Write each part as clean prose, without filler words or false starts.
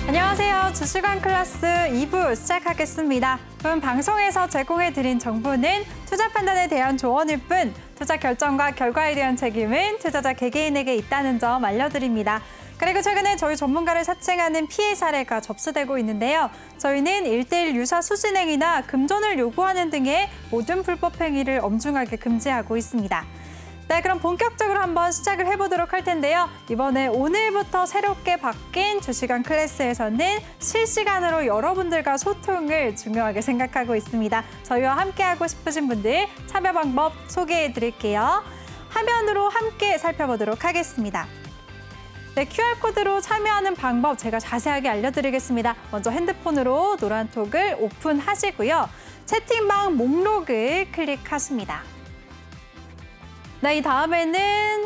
안녕하세요. 주식왕 클래스 2부 시작하겠습니다. 본 방송에서 제공해드린 정보는 투자 판단에 대한 조언일 뿐 투자 결정과 결과에 대한 책임은 투자자 개개인에게 있다는 점 알려드립니다. 그리고 최근에 저희 전문가를 사칭하는 피해 사례가 접수되고 있는데요. 저희는 1:1 유사 수신행위나 금전을 요구하는 등의 모든 불법 행위를 엄중하게 금지하고 있습니다. 네, 그럼 본격적으로 한번 시작을 해보도록 할 텐데요. 이번에 오늘부터 새롭게 바뀐 주식왕 클래스에서는 실시간으로 여러분들과 소통을 중요하게 생각하고 있습니다. 저희와 함께하고 싶으신 분들 참여 방법 소개해드릴게요. 화면으로 함께 살펴보도록 하겠습니다. 네, QR코드로 참여하는 방법 제가 자세하게 알려드리겠습니다. 먼저 핸드폰으로 노란톡을 오픈하시고요. 채팅방 목록을 클릭하십니다. 네, 이 다음에는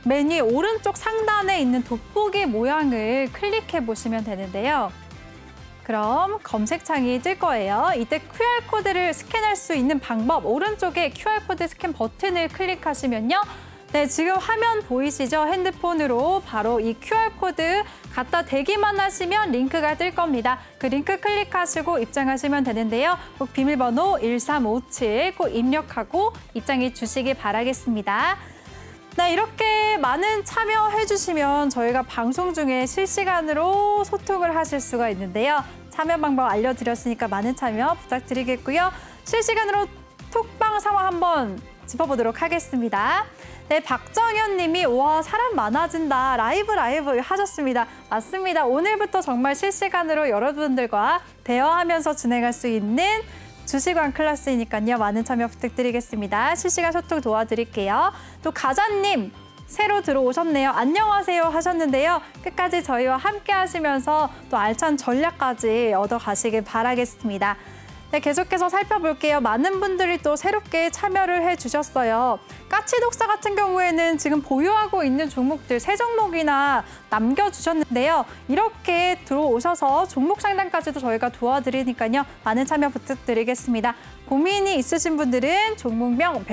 메뉴 오른쪽 상단에 있는 돋보기 모양을 클릭해 보시면 되는데요. 그럼 검색창이 뜰 거예요. 이때 QR코드를 스캔할 수 있는 방법, 오른쪽에 QR코드 스캔 버튼을 클릭하시면요. 네, 지금 화면 보이시죠? 핸드폰으로 바로 이 QR코드 갖다 대기만 하시면 링크가 뜰 겁니다. 그 링크 클릭하시고 입장하시면 되는데요. 꼭 비밀번호 1357 꼭 입력하고 입장해 주시기 바라겠습니다. 네, 이렇게 많은 참여해 주시면 저희가 방송 중에 실시간으로 소통을 하실 수가 있는데요. 참여 방법 알려드렸으니까 많은 참여 부탁드리겠고요. 실시간으로 톡방 상황 한번 짚어보도록 하겠습니다. 네, 박정현 님이 와 사람 많아진다 라이브 하셨습니다. 맞습니다. 오늘부터 정말 실시간으로 여러분들과 대화하면서 진행할 수 있는 주식왕 클래스이니까요. 많은 참여 부탁드리겠습니다. 실시간 소통 도와드릴게요. 또 가자님 새로 들어오셨네요. 안녕하세요 하셨는데요. 끝까지 저희와 함께 하시면서 또 알찬 전략까지 얻어가시길 바라겠습니다. 네, 계속해서 살펴볼게요. 많은 분들이 또 새롭게 참여를 해주셨어요. 까치독사 같은 경우에는 지금 보유하고 있는 종목들 3종목이나 남겨주셨는데요. 이렇게 들어오셔서 종목 상담까지도 저희가 도와드리니까요. 많은 참여 부탁드리겠습니다. 고민이 있으신 분들은 종목명,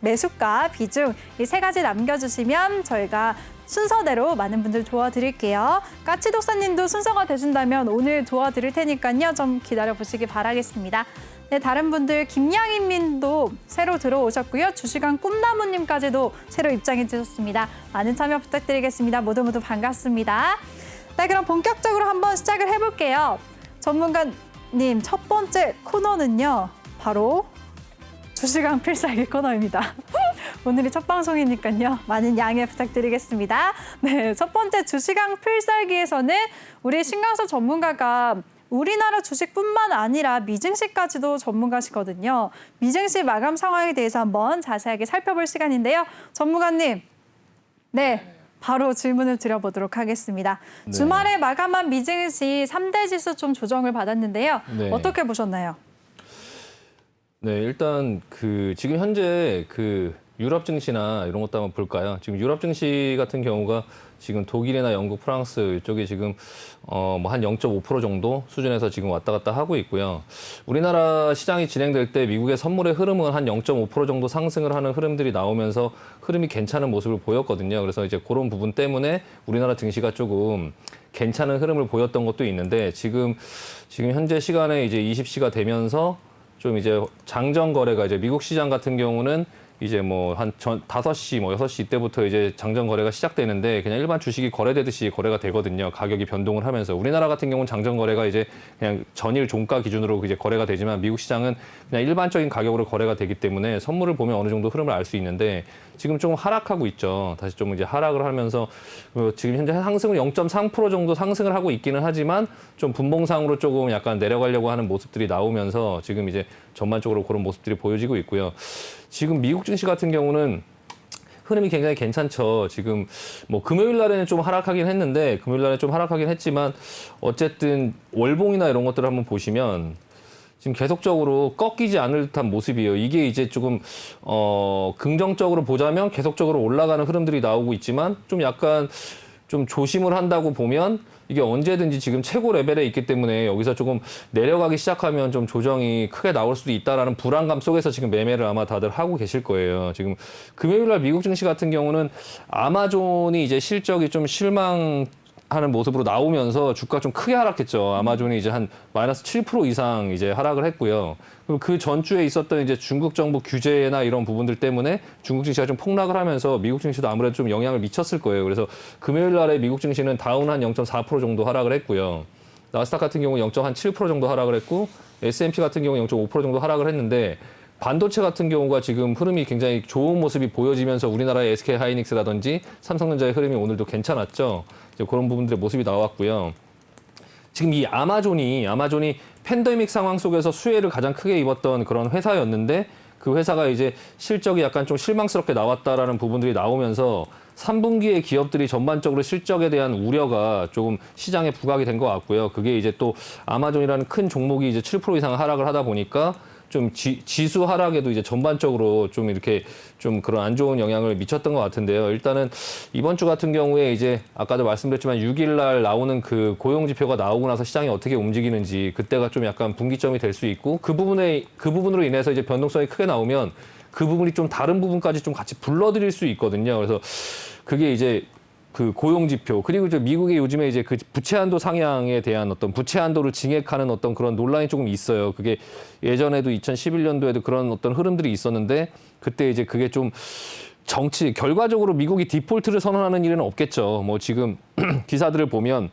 매수가, 비중 이 3가지 남겨주시면 저희가 순서대로 많은 분들 도와드릴게요. 까치독사님도 순서가 되신다면 오늘 도와드릴 테니까요. 좀 기다려보시기 바라겠습니다. 네, 다른 분들 김양인 님도 새로 들어오셨고요. 주식왕 꿈나무님까지도 새로 입장해 주셨습니다. 많은 참여 부탁드리겠습니다. 모두 반갑습니다. 네, 그럼 본격적으로 한번 시작을 해볼게요. 전문가님 첫 번째 코너는요. 바로 주식왕 필살기 코너입니다. 오늘이 첫 방송이니까요. 많은 양해 부탁드리겠습니다. 네, 첫 번째 주식왕 필살기에서는 우리 신강서 전문가가 우리나라 주식뿐만 아니라 미증시까지도 전문가시거든요. 미증시 마감 상황에 대해서 한번 자세하게 살펴볼 시간인데요. 전문가님, 네. 바로 질문을 드려보도록 하겠습니다. 네. 주말에 마감한 미증시 3대 지수 좀 조정을 받았는데요. 네. 어떻게 보셨나요? 네, 일단 지금 현재 유럽 증시나 이런 것도 한번 볼까요? 지금 유럽 증시 같은 경우가 지금 독일이나 영국, 프랑스 이쪽이 지금 한 0.5% 정도 수준에서 지금 왔다 갔다 하고 있고요. 우리나라 시장이 진행될 때 미국의 선물의 흐름은 한 0.5% 정도 상승을 하는 흐름들이 나오면서 흐름이 괜찮은 모습을 보였거든요. 그래서 이제 그런 부분 때문에 우리나라 증시가 조금 괜찮은 흐름을 보였던 것도 있는데 지금 현재 시간에 이제 20시가 되면서 좀 이제 장전 거래가 이제 미국 시장 같은 경우는 이제 뭐 한 5시, 6시 이때부터 이제 장전 거래가 시작되는데 그냥 일반 주식이 거래되듯이 거래가 되거든요. 가격이 변동을 하면서. 우리나라 같은 경우는 장전 거래가 이제 그냥 전일 종가 기준으로 이제 거래가 되지만 미국 시장은 그냥 일반적인 가격으로 거래가 되기 때문에 선물을 보면 어느 정도 흐름을 알 수 있는데 지금 좀 하락하고 있죠. 다시 좀 이제 하락을 하면서 지금 현재 상승을 0.3% 정도 상승을 하고 있기는 하지만 좀 분봉상으로 조금 약간 내려가려고 하는 모습들이 나오면서 지금 이제 전반적으로 그런 모습들이 보여지고 있고요. 지금 미국 증시 같은 경우는 흐름이 굉장히 괜찮죠. 지금 뭐 금요일 날에는 좀 하락하긴 했는데 했지만 어쨌든 월봉이나 이런 것들을 한번 보시면 지금 계속적으로 꺾이지 않을 듯한 모습이에요. 이게 이제 조금 긍정적으로 보자면 계속적으로 올라가는 흐름들이 나오고 있지만 좀 약간 좀 조심을 한다고 보면 이게 언제든지 지금 최고 레벨에 있기 때문에 여기서 조금 내려가기 시작하면 좀 조정이 크게 나올 수도 있다라는 불안감 속에서 지금 매매를 아마 다들 하고 계실 거예요. 지금 금요일 날 미국 증시 같은 경우는 아마존이 이제 실적이 좀 하는 모습으로 나오면서 주가 좀 크게 하락했죠. 아마존이 이제 한 마이너스 7% 이상 이제 하락을 했고요. 그리고 그 전주에 있었던 이제 중국 정부 규제나 이런 부분들 때문에 중국 증시가 좀 폭락을 하면서 미국 증시도 아무래도 좀 영향을 미쳤을 거예요. 그래서 금요일 날에 미국 증시는 다운 한 0.4% 정도 하락을 했고요. 나스닥 같은 경우 0.7% 정도 하락을 했고 S&P 같은 경우 0.5% 정도 하락을 했는데 반도체 같은 경우가 지금 흐름이 굉장히 좋은 모습이 보여지면서 우리나라의 SK 하이닉스라든지 삼성전자의 흐름이 오늘도 괜찮았죠. 이제 그런 부분들의 모습이 나왔고요. 지금 이 아마존이 팬데믹 상황 속에서 수혜를 가장 크게 입었던 그런 회사였는데 그 회사가 이제 실적이 약간 좀 실망스럽게 나왔다라는 부분들이 나오면서 3분기에 기업들이 전반적으로 실적에 대한 우려가 조금 시장에 부각이 된 것 같고요. 그게 이제 또 아마존이라는 큰 종목이 이제 7% 이상 하락을 하다 보니까 좀 지수 하락에도 이제 전반적으로 좀 이렇게 좀 그런 안 좋은 영향을 미쳤던 것 같은데요. 일단은 이번 주 같은 경우에 이제 아까도 말씀드렸지만 6일 날 나오는 그 고용 지표가 나오고 나서 시장이 어떻게 움직이는지 그때가 좀 약간 분기점이 될 수 있고 그 부분으로 인해서 이제 변동성이 크게 나오면 그 부분이 좀 다른 부분까지 좀 같이 불러들일 수 있거든요. 그래서 그게 이제 그 고용 지표 그리고 이제 미국이 요즘에 이제 그 부채 한도 상향에 대한 어떤 부채 한도를 증액하는 어떤 그런 논란이 조금 있어요. 그게 예전에도 2011년도에도 그런 어떤 흐름들이 있었는데 그때 이제 그게 좀 결과적으로 미국이 디폴트를 선언하는 일은 없겠죠. 뭐 지금 기사들을 보면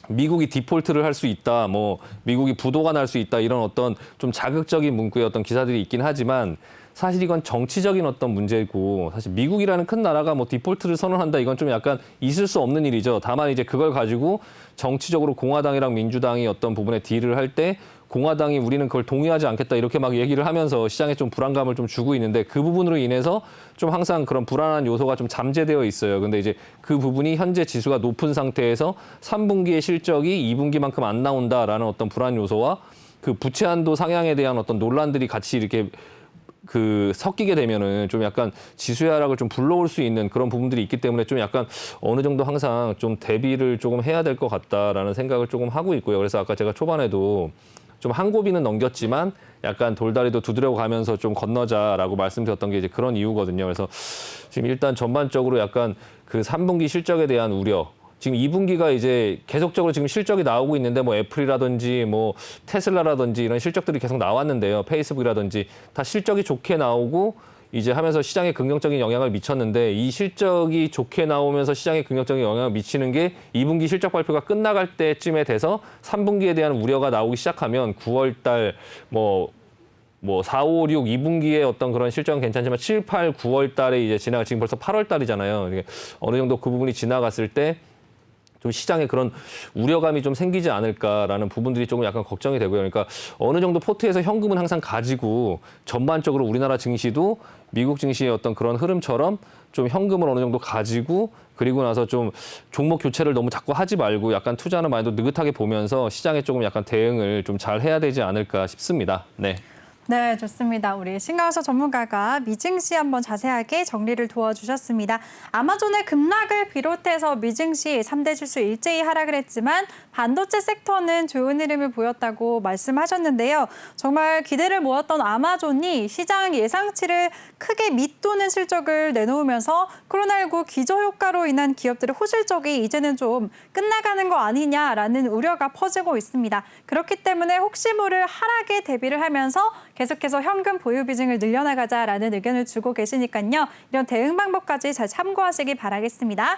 미국이 디폴트를 할 수 있다, 뭐 미국이 부도가 날 수 있다 이런 어떤 좀 자극적인 문구의 어떤 기사들이 있긴 하지만 사실 이건 정치적인 어떤 문제고 사실 미국이라는 큰 나라가 뭐 디폴트를 선언한다 이건 좀 약간 있을 수 없는 일이죠. 다만 이제 그걸 가지고 정치적으로 공화당이랑 민주당이 어떤 부분에 딜을 할 때 공화당이 우리는 그걸 동의하지 않겠다 이렇게 막 얘기를 하면서 시장에 좀 불안감을 좀 주고 있는데 그 부분으로 인해서 좀 항상 그런 불안한 요소가 좀 잠재되어 있어요. 근데 이제 그 부분이 현재 지수가 높은 상태에서 3분기의 실적이 2분기만큼 안 나온다라는 어떤 불안 요소와 그 부채 한도 상향에 대한 어떤 논란들이 같이 이렇게 섞이게 되면은 좀 약간 지수의 하락을 좀 불러올 수 있는 그런 부분들이 있기 때문에 좀 약간 어느 정도 항상 좀 대비를 조금 해야 될 것 같다라는 생각을 조금 하고 있고요. 그래서 아까 제가 초반에도 좀 한 고비는 넘겼지만 약간 돌다리도 두드려 가면서 좀 건너자라고 말씀드렸던 게 이제 그런 이유거든요. 그래서 지금 일단 전반적으로 약간 그 3분기 실적에 대한 우려 지금 2분기가 이제 계속적으로 지금 실적이 나오고 있는데 뭐 애플이라든지 뭐 테슬라라든지 이런 실적들이 계속 나왔는데요. 페이스북이라든지 다 실적이 좋게 나오고 이제 하면서 시장에 긍정적인 영향을 미쳤는데 이 실적이 좋게 나오면서 시장에 긍정적인 영향을 미치는 게 2분기 실적 발표가 끝나갈 때쯤에 돼서 3분기에 대한 우려가 나오기 시작하면 9월 달 뭐 4, 5, 6, 2분기에 어떤 그런 실적은 괜찮지만 7, 8, 9월 달에 이제 지금 벌써 8월 달이잖아요. 이게 어느 정도 그 부분이 지나갔을 때 좀 시장에 그런 우려감이 좀 생기지 않을까라는 부분들이 조금 약간 걱정이 되고요. 그러니까 어느 정도 포트에서 현금은 항상 가지고 전반적으로 우리나라 증시도 미국 증시의 어떤 그런 흐름처럼 좀 현금을 어느 정도 가지고 그리고 나서 좀 종목 교체를 너무 자꾸 하지 말고 약간 투자하는 마인드 느긋하게 보면서 시장에 조금 약간 대응을 좀 잘 해야 되지 않을까 싶습니다. 네. 네, 좋습니다. 우리 신강서 전문가가 미증시 한번 자세하게 정리를 도와주셨습니다. 아마존의 급락을 비롯해서 미증시 3대 지수 일제히 하락을 했지만 반도체 섹터는 좋은 흐름을 보였다고 말씀하셨는데요. 정말 기대를 모았던 아마존이 시장 예상치를 크게 밑도는 실적을 내놓으면서 코로나19 기저효과로 인한 기업들의 호실적이 이제는 좀 끝나가는 거 아니냐라는 우려가 퍼지고 있습니다. 그렇기 때문에 혹시 모를 하락에 대비를 하면서 계속해서 현금 보유 비중을 늘려나가자라는 의견을 주고 계시니까요. 이런 대응 방법까지 잘 참고하시기 바라겠습니다.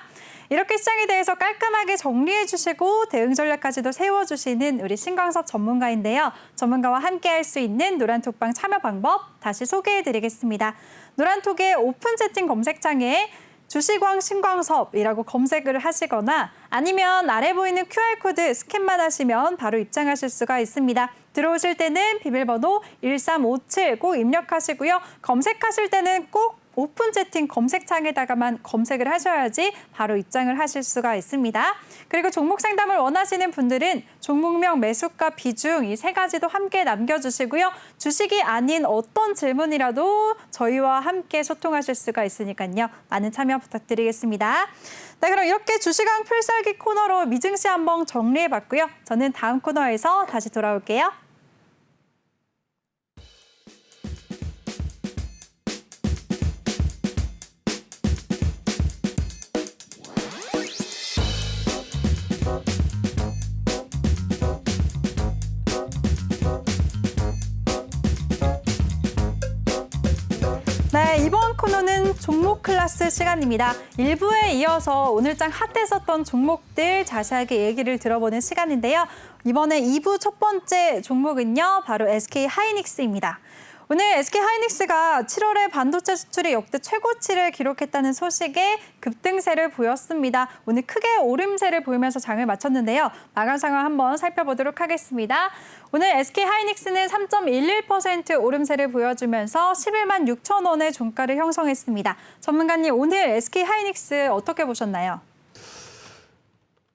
이렇게 시장에 대해서 깔끔하게 정리해 주시고 대응 전략까지도 세워주시는 우리 신광섭 전문가인데요. 전문가와 함께할 수 있는 노란톡방 참여 방법 다시 소개해드리겠습니다. 노란톡의 오픈 채팅 검색창에 주시광 신광섭이라고 검색을 하시거나 아니면 아래 보이는 QR코드 스캔만 하시면 바로 입장하실 수가 있습니다. 들어오실 때는 비밀번호 1357 꼭 입력하시고요. 검색하실 때는 꼭 오픈 채팅 검색창에다가만 검색을 하셔야지 바로 입장을 하실 수가 있습니다. 그리고 종목 상담을 원하시는 분들은 종목명, 매수가, 비중 이 세 가지도 함께 남겨주시고요. 주식이 아닌 어떤 질문이라도 저희와 함께 소통하실 수가 있으니까요. 많은 참여 부탁드리겠습니다. 네, 그럼 이렇게 주식왕 필살기 코너로 미증시 한번 정리해봤고요. 저는 다음 코너에서 다시 돌아올게요. 종목 클래스 시간입니다. 1부에 이어서 오늘장 핫했었던 종목들 자세하게 얘기를 들어보는 시간인데요. 이번에 2부 첫 번째 종목은요, 바로 SK 하이닉스입니다. 오늘 SK 하이닉스가 7월에 반도체 수출이 역대 최고치를 기록했다는 소식에 급등세를 보였습니다. 오늘 크게 오름세를 보이면서 장을 마쳤는데요. 마감 상황 한번 살펴보도록 하겠습니다. 오늘 SK 하이닉스는 3.11% 오름세를 보여주면서 11만 6천 원의 종가를 형성했습니다. 전문가님, 오늘 SK 하이닉스 어떻게 보셨나요?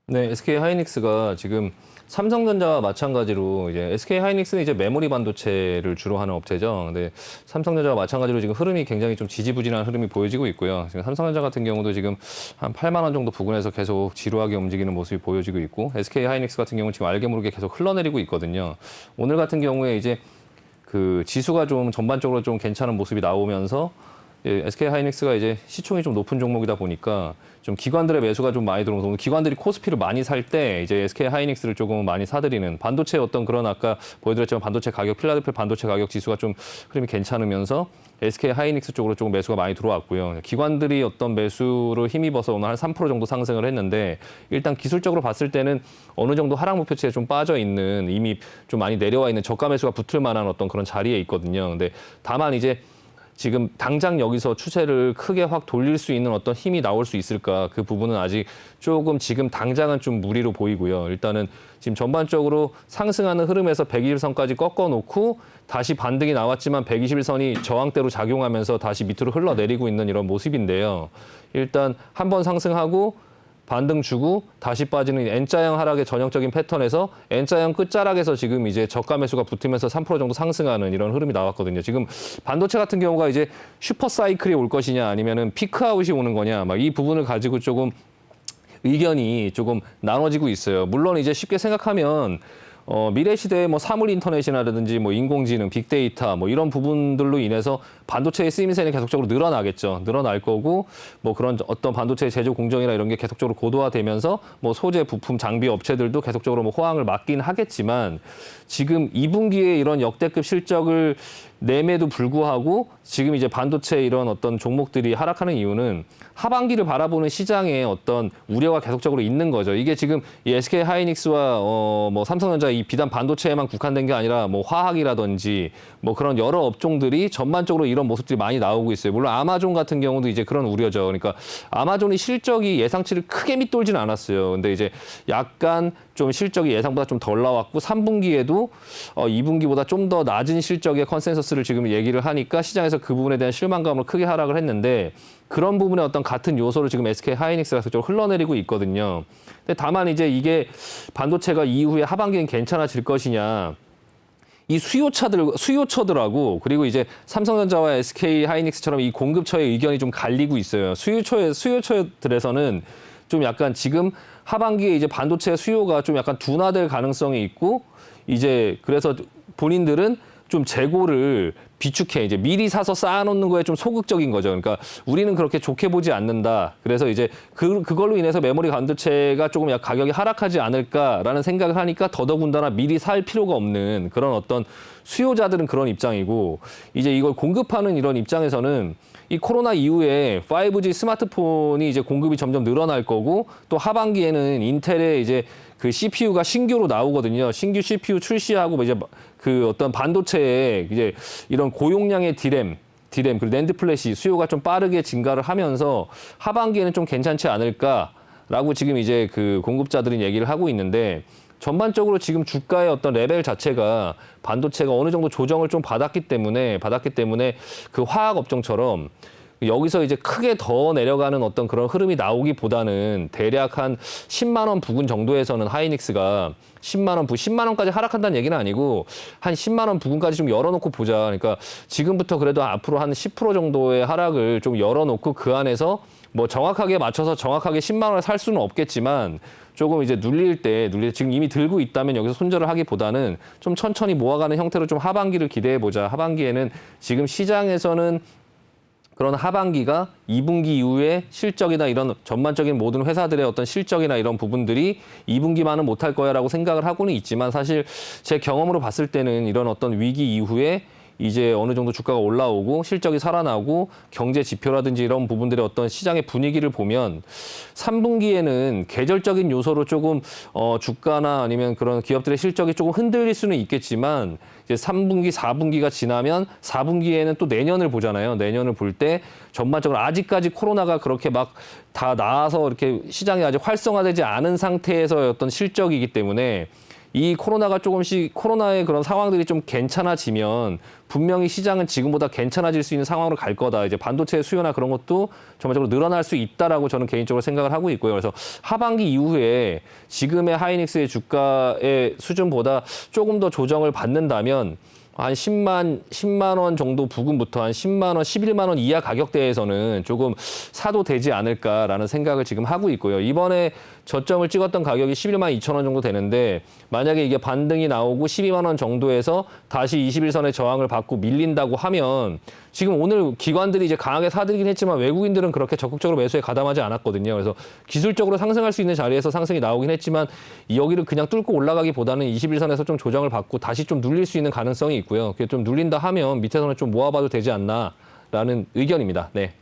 네, SK 하이닉스가 지금 삼성전자와 마찬가지로 이제 SK 하이닉스는 이제 메모리 반도체를 주로 하는 업체죠. 근데 삼성전자와 마찬가지로 지금 흐름이 굉장히 좀 지지부진한 흐름이 보여지고 있고요. 지금 삼성전자 같은 경우도 지금 한 8만 원 정도 부근에서 계속 지루하게 움직이는 모습이 보여지고 있고, SK 하이닉스 같은 경우는 지금 알게 모르게 계속 흘러내리고 있거든요. 오늘 같은 경우에 이제 그 지수가 좀 전반적으로 좀 괜찮은 모습이 나오면서 SK 하이닉스가 이제 시총이 좀 높은 종목이다 보니까 좀 기관들의 매수가 좀 많이 들어오면서 기관들이 코스피를 많이 살 때 이제 SK 하이닉스를 조금 많이 사들이는, 반도체 어떤 그런 아까 보여드렸지만 반도체 가격, 필라델피아 반도체 가격 지수가 좀 흐름이 괜찮으면서 SK 하이닉스 쪽으로 조금 매수가 많이 들어왔고요. 기관들이 어떤 매수를 힘입어서 오늘 한 3% 정도 상승을 했는데, 일단 기술적으로 봤을 때는 어느 정도 하락 목표치에 좀 빠져 있는, 이미 좀 많이 내려와 있는 저가 매수가 붙을 만한 어떤 그런 자리에 있거든요. 근데 다만 이제 지금 당장 여기서 추세를 크게 확 돌릴 수 있는 어떤 힘이 나올 수 있을까? 그 부분은 아직 조금 지금 당장은 좀 무리로 보이고요. 일단은 지금 전반적으로 상승하는 흐름에서 120선까지 꺾어놓고 다시 반등이 나왔지만 121선이 저항대로 작용하면서 다시 밑으로 흘러내리고 있는 이런 모습인데요. 일단 한번 상승하고 반등 주고 다시 빠지는 N자형 하락의 전형적인 패턴에서 N자형 끝자락에서 지금 이제 저가 매수가 붙으면서 3% 정도 상승하는 이런 흐름이 나왔거든요. 지금 반도체 같은 경우가 이제 슈퍼 사이클이 올 것이냐 아니면은 피크아웃이 오는 거냐, 막 이 부분을 가지고 조금 의견이 조금 나눠지고 있어요. 물론 이제 쉽게 생각하면 미래 시대의 뭐 사물 인터넷이라든지 뭐 인공지능, 빅데이터 뭐 이런 부분들로 인해서 반도체의 쓰임새는 계속적으로 늘어나겠죠. 늘어날 거고, 뭐 그런 어떤 반도체 제조 공정이나 이런 게 계속적으로 고도화되면서 뭐 소재, 부품, 장비 업체들도 계속적으로 뭐 호황을 맞긴 하겠지만, 지금 2분기에 이런 역대급 실적을 내매도 불구하고 지금 이제 반도체 이런 어떤 종목들이 하락하는 이유는 하반기를 바라보는 시장에 어떤 우려가 계속적으로 있는 거죠. 이게 지금 이 SK 하이닉스와 뭐 삼성전자 이 비단 반도체에만 국한된 게 아니라 뭐 화학이라든지 뭐 그런 여러 업종들이 전반적으로 이런 모습들이 많이 나오고 있어요. 물론 아마존 같은 경우도 이제 그런 우려죠. 그러니까 아마존이 실적이 예상치를 크게 밑돌지는 않았어요. 근데 이제 약간 좀 실적이 예상보다 좀 덜 나왔고 3분기에도 2분기보다 좀 더 낮은 실적의 컨센서스를 지금 얘기를 하니까 시장에서 그 부분에 대한 실망감으로 크게 하락을 했는데, 그런 부분의 어떤 같은 요소를 지금 SK 하이닉스가 계속적으로 흘러내리고 있거든요. 근데 다만 이제 이게 반도체가 이후에 하반기엔 괜찮아질 것이냐, 이 수요처들하고 그리고 이제 삼성전자와 SK 하이닉스처럼 이 공급처의 의견이 좀 갈리고 있어요. 수요처들에서는 좀 약간 지금 하반기에 이제 반도체 수요가 좀 약간 둔화될 가능성이 있고, 이제 그래서 본인들은 좀 재고를 비축해 이제 미리 사서 쌓아놓는 거에 좀 소극적인 거죠. 그러니까 우리는 그렇게 좋게 보지 않는다. 그래서 이제 그걸로 인해서 메모리 반도체가 조금 약 가격이 하락하지 않을까라는 생각을 하니까 더더군다나 미리 살 필요가 없는 그런 어떤 수요자들은 그런 입장이고, 이제 이걸 공급하는 이런 입장에서는 이 코로나 이후에 5G 스마트폰이 이제 공급이 점점 늘어날 거고, 또 하반기에는 인텔의 이제 그 CPU가 신규로 나오거든요. 신규 CPU 출시하고 이제 그 어떤 반도체에 이제 이런 고용량의 디램 그리고 낸드 플래시 수요가 좀 빠르게 증가를 하면서 하반기에는 좀 괜찮지 않을까라고 지금 이제 그 공급자들이 얘기를 하고 있는데, 전반적으로 지금 주가의 어떤 레벨 자체가 반도체가 어느 정도 조정을 좀 받았기 때문에 그 화학 업종처럼 여기서 이제 크게 더 내려가는 어떤 그런 흐름이 나오기보다는 대략 한 10만 원 부근 정도에서는 하이닉스가 10만 원까지 하락한다는 얘기는 아니고 한 10만 원 부근까지 좀 열어놓고 보자. 그러니까 지금부터 그래도 앞으로 한 10% 정도의 하락을 좀 열어놓고 그 안에서 뭐 정확하게 맞춰서 정확하게 10만 원을 살 수는 없겠지만, 조금 이제 눌릴 때 지금 이미 들고 있다면 여기서 손절을 하기보다는 좀 천천히 모아가는 형태로 좀 하반기를 기대해보자. 하반기에는 지금 시장에서는 그런 하반기가 2분기 이후에 실적이나 이런 전반적인 모든 회사들의 어떤 실적이나 이런 부분들이 2분기만은 못할 거야라고 생각을 하고는 있지만, 사실 제 경험으로 봤을 때는 이런 어떤 위기 이후에 이제 어느 정도 주가가 올라오고 실적이 살아나고 경제 지표라든지 이런 부분들의 어떤 시장의 분위기를 보면 3분기에는 계절적인 요소로 조금 주가나 아니면 그런 기업들의 실적이 조금 흔들릴 수는 있겠지만 이제 3분기, 4분기가 지나면 4분기에는 또 내년을 보잖아요. 내년을 볼 때 전반적으로 아직까지 코로나가 그렇게 막 다 나아서 이렇게 시장이 아직 활성화되지 않은 상태에서의 어떤 실적이기 때문에 이 코로나가 조금씩 코로나의 그런 상황들이 좀 괜찮아지면 분명히 시장은 지금보다 괜찮아질 수 있는 상황으로 갈 거다. 이제 반도체 수요나 그런 것도 전반적으로 늘어날 수 있다라고 저는 개인적으로 생각을 하고 있고요. 그래서 하반기 이후에 지금의 하이닉스의 주가의 수준보다 조금 더 조정을 받는다면 한 10만 원 정도 부근부터 한 10만 원, 11만 원 이하 가격대에서는 조금 사도 되지 않을까라는 생각을 지금 하고 있고요. 이번에 저점을 찍었던 가격이 11만 2천 원 정도 되는데 만약에 이게 반등이 나오고 12만 원 정도에서 다시 21선의 저항을 받고 밀린다고 하면 지금 오늘 기관들이 이제 강하게 사들이긴 했지만 외국인들은 그렇게 적극적으로 매수에 가담하지 않았거든요. 그래서 기술적으로 상승할 수 있는 자리에서 상승이 나오긴 했지만 여기를 그냥 뚫고 올라가기보다는 21선에서 좀 조정을 받고 다시 좀 눌릴 수 있는 가능성이 있고요. 그게 좀 눌린다 하면 밑에서는 좀 모아봐도 되지 않나라는 의견입니다. 네.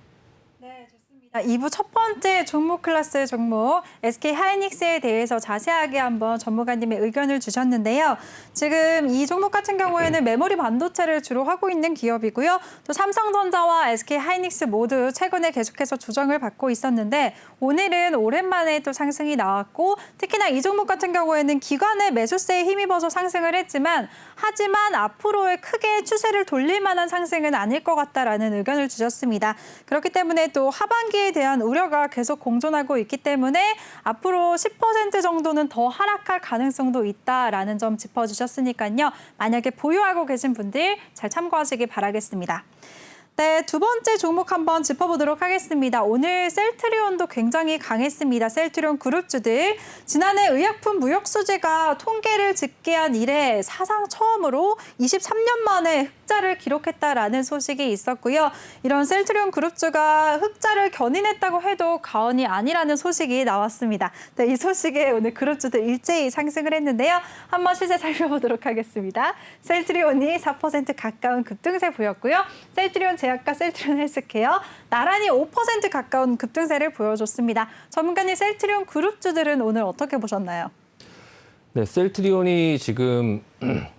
네, 좋습니다. 2부 첫 번째 종목 클래스 종목 SK 하이닉스에 대해서 자세하게 한번 전문가님의 의견을 주셨는데요. 지금 이 종목 같은 경우에는 메모리 반도체를 주로 하고 있는 기업이고요. 또 삼성전자와 SK 하이닉스 모두 최근에 계속해서 조정을 받고 있었는데 오늘은 오랜만에 또 상승이 나왔고 특히나 이 종목 같은 경우에는 기관의 매수세에 힘입어서 상승을 했지만 하지만 앞으로의 크게 추세를 돌릴 만한 상승은 아닐 것 같다라는 의견을 주셨습니다. 그렇기 때문에 또 하반기에 대한 우려가 계속 공존하고 있기 때문에 앞으로 10% 정도는 더 하락할 가능성도 있다라는 점 짚어주셨으니까요. 만약에 보유하고 계신 분들 잘 참고하시기 바라겠습니다. 네, 두 번째 종목 한번 짚어보도록 하겠습니다. 오늘 셀트리온도 굉장히 강했습니다. 셀트리온 그룹주들. 지난해 의약품 무역 수지가 통계를 집계한 이래 사상 처음으로 23년 만에 흑자를 기록했다라는 소식이 있었고요. 이런 셀트리온 그룹주가 흑자를 견인했다고 해도 과언이 아니라는 소식이 나왔습니다. 네, 이 소식에 오늘 그룹주들 일제히 상승을 했는데요. 한번 시세 살펴보도록 하겠습니다. 셀트리온이 4% 가까운 급등세 보였고요. 셀트리온 제약과 셀트리온 헬스케어 나란히 5% 가까운 급등세를 보여줬습니다. 전문가님, 셀트리온 그룹주들은 오늘 어떻게 보셨나요? 네, 셀트리온이 지금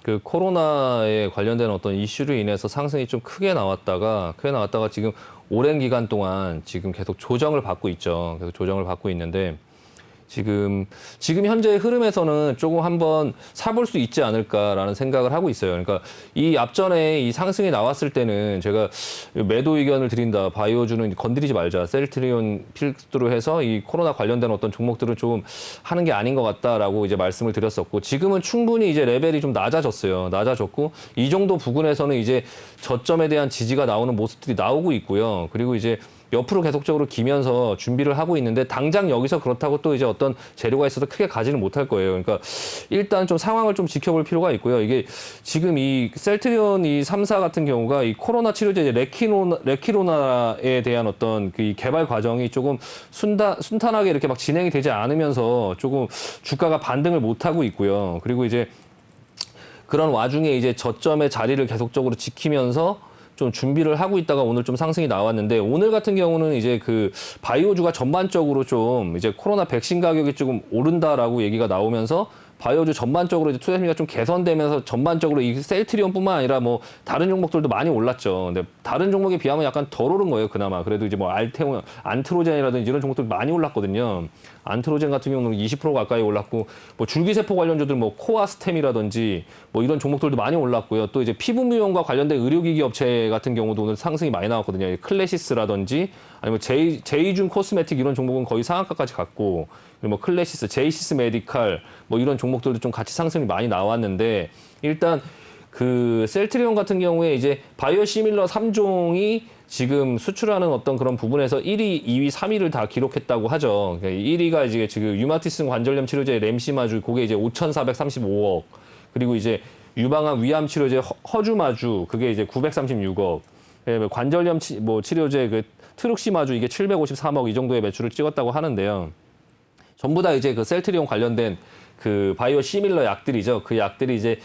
그 코로나에 관련된 어떤 이슈로 인해서 상승이 좀 크게 나왔다가 지금 오랜 기간 동안 지금 계속 조정을 받고 있죠. 계속 조정을 받고 있는데 지금 현재의 흐름에서는 조금 한번 사볼 수 있지 않을까라는 생각을 하고 있어요. 그러니까 이 앞전에 이 상승이 나왔을 때는 제가 매도 의견을 드린다. 바이오주는 건드리지 말자. 셀트리온 필두로 해서 이 코로나 관련된 어떤 종목들을 좀 하는 게 아닌 것 같다라고 이제 말씀을 드렸었고 지금은 충분히 이제 레벨이 좀 낮아졌어요. 낮아졌고 이 정도 부근에서는 이제 저점에 대한 지지가 나오는 모습들이 나오고 있고요. 그리고 이제 옆으로 계속적으로 기면서 준비를 하고 있는데 당장 여기서 그렇다고 또 이제 어떤 재료가 있어서 크게 가지는 못할 거예요. 그러니까 일단 좀 상황을 좀 지켜볼 필요가 있고요. 이게 지금 이 셀트리온 이 3사 같은 경우가 이 코로나 치료제 레키로나에 대한 어떤 그 개발 과정이 조금 순탄하게 이렇게 막 진행이 되지 않으면서 조금 주가가 반등을 못 하고 있고요. 그리고 이제 그런 와중에 이제 저점의 자리를 계속적으로 지키면서 좀 준비를 하고 있다가 오늘 좀 상승이 나왔는데 오늘 같은 경우는 이제 그 바이오주가 전반적으로 좀 이제 코로나 백신 가격이 조금 오른다라고 얘기가 나오면서 바이오주 전반적으로 이제 투자 심리가 좀 개선되면서 전반적으로 이 셀트리온뿐만 아니라 뭐 다른 종목들도 많이 올랐죠. 근데 다른 종목에 비하면 약간 덜 오른 거예요, 그나마. 그래도 이제 뭐 안트로젠이라든지 이런 종목들 많이 올랐거든요. 안트로젠 같은 경우는 20% 가까이 올랐고 뭐 줄기세포 관련주들 뭐 코아스템이라든지 뭐 이런 종목들도 많이 올랐고요. 또 이제 피부 미용과 관련된 의료기기 업체 같은 경우도 오늘 상승이 많이 나왔거든요. 클래시스라든지 아니면 제이준 코스메틱 이런 종목은 거의 상한가까지 갔고 뭐 클래시스, 제이시스 메디칼 뭐 이런 종목들도 좀 같이 상승이 많이 나왔는데 일단 그 셀트리온 같은 경우에 이제 바이오시밀러 3종이 지금 수출하는 어떤 그런 부분에서 1위, 2위, 3위를 다 기록했다고 하죠. 그러니까 1위가 이제 지금 유마티슨 관절염 치료제 램시마주 그게 이제 5,435억. 그리고 이제 유방암 위암 치료제 허주마주 그게 이제 936억. 관절염 치료제 그 트룩시마주 이게 753억 이 정도의 매출을 찍었다고 하는데요. 전부 다 이제 그 셀트리온 관련된 그 바이오 시밀러 약들이죠. 그 약들이 이제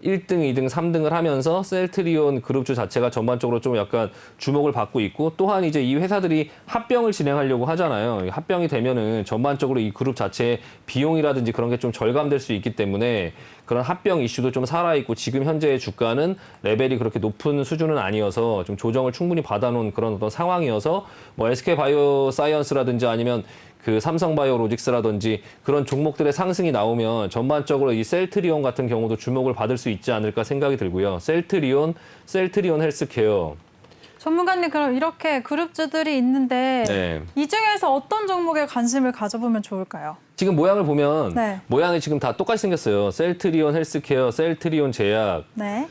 1등, 2등, 3등을 하면서 셀트리온 그룹주 자체가 전반적으로 좀 약간 주목을 받고 있고 또한 이제 이 회사들이 합병을 진행하려고 하잖아요. 합병이 되면은 전반적으로 이 그룹 자체의 비용이라든지 그런 게 좀 절감될 수 있기 때문에 그런 합병 이슈도 좀 살아있고 지금 현재의 주가는 레벨이 그렇게 높은 수준은 아니어서 좀 조정을 충분히 받아놓은 그런 어떤 상황이어서 뭐 SK바이오사이언스라든지 아니면 그 삼성바이오로직스라든지 그런 종목들의 상승이 나오면 전반적으로 이 셀트리온 같은 경우도 주목을 받을 수 있지 않을까 생각이 들고요. 셀트리온 헬스케어. 전문가님 그럼 이렇게 그룹주들이 있는데 네. 이 중에서 어떤 종목에 관심을 가져보면 좋을까요? 지금 모양을 보면 네. 모양이 지금 다 똑같이 생겼어요. 셀트리온 헬스케어, 셀트리온 제약. 네.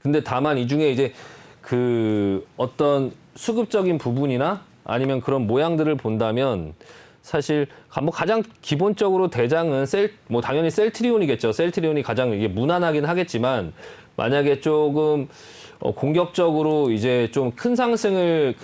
근데 다만 이 중에 이제 그 어떤 수급적인 부분이나 아니면 그런 모양들을 본다면 사실 뭐 가장 기본적으로 대장은 뭐 당연히 셀트리온이겠죠. 셀트리온이 가장 이게 무난하긴 하겠지만 만약에 조금 공격적으로 이제 좀 큰 상승을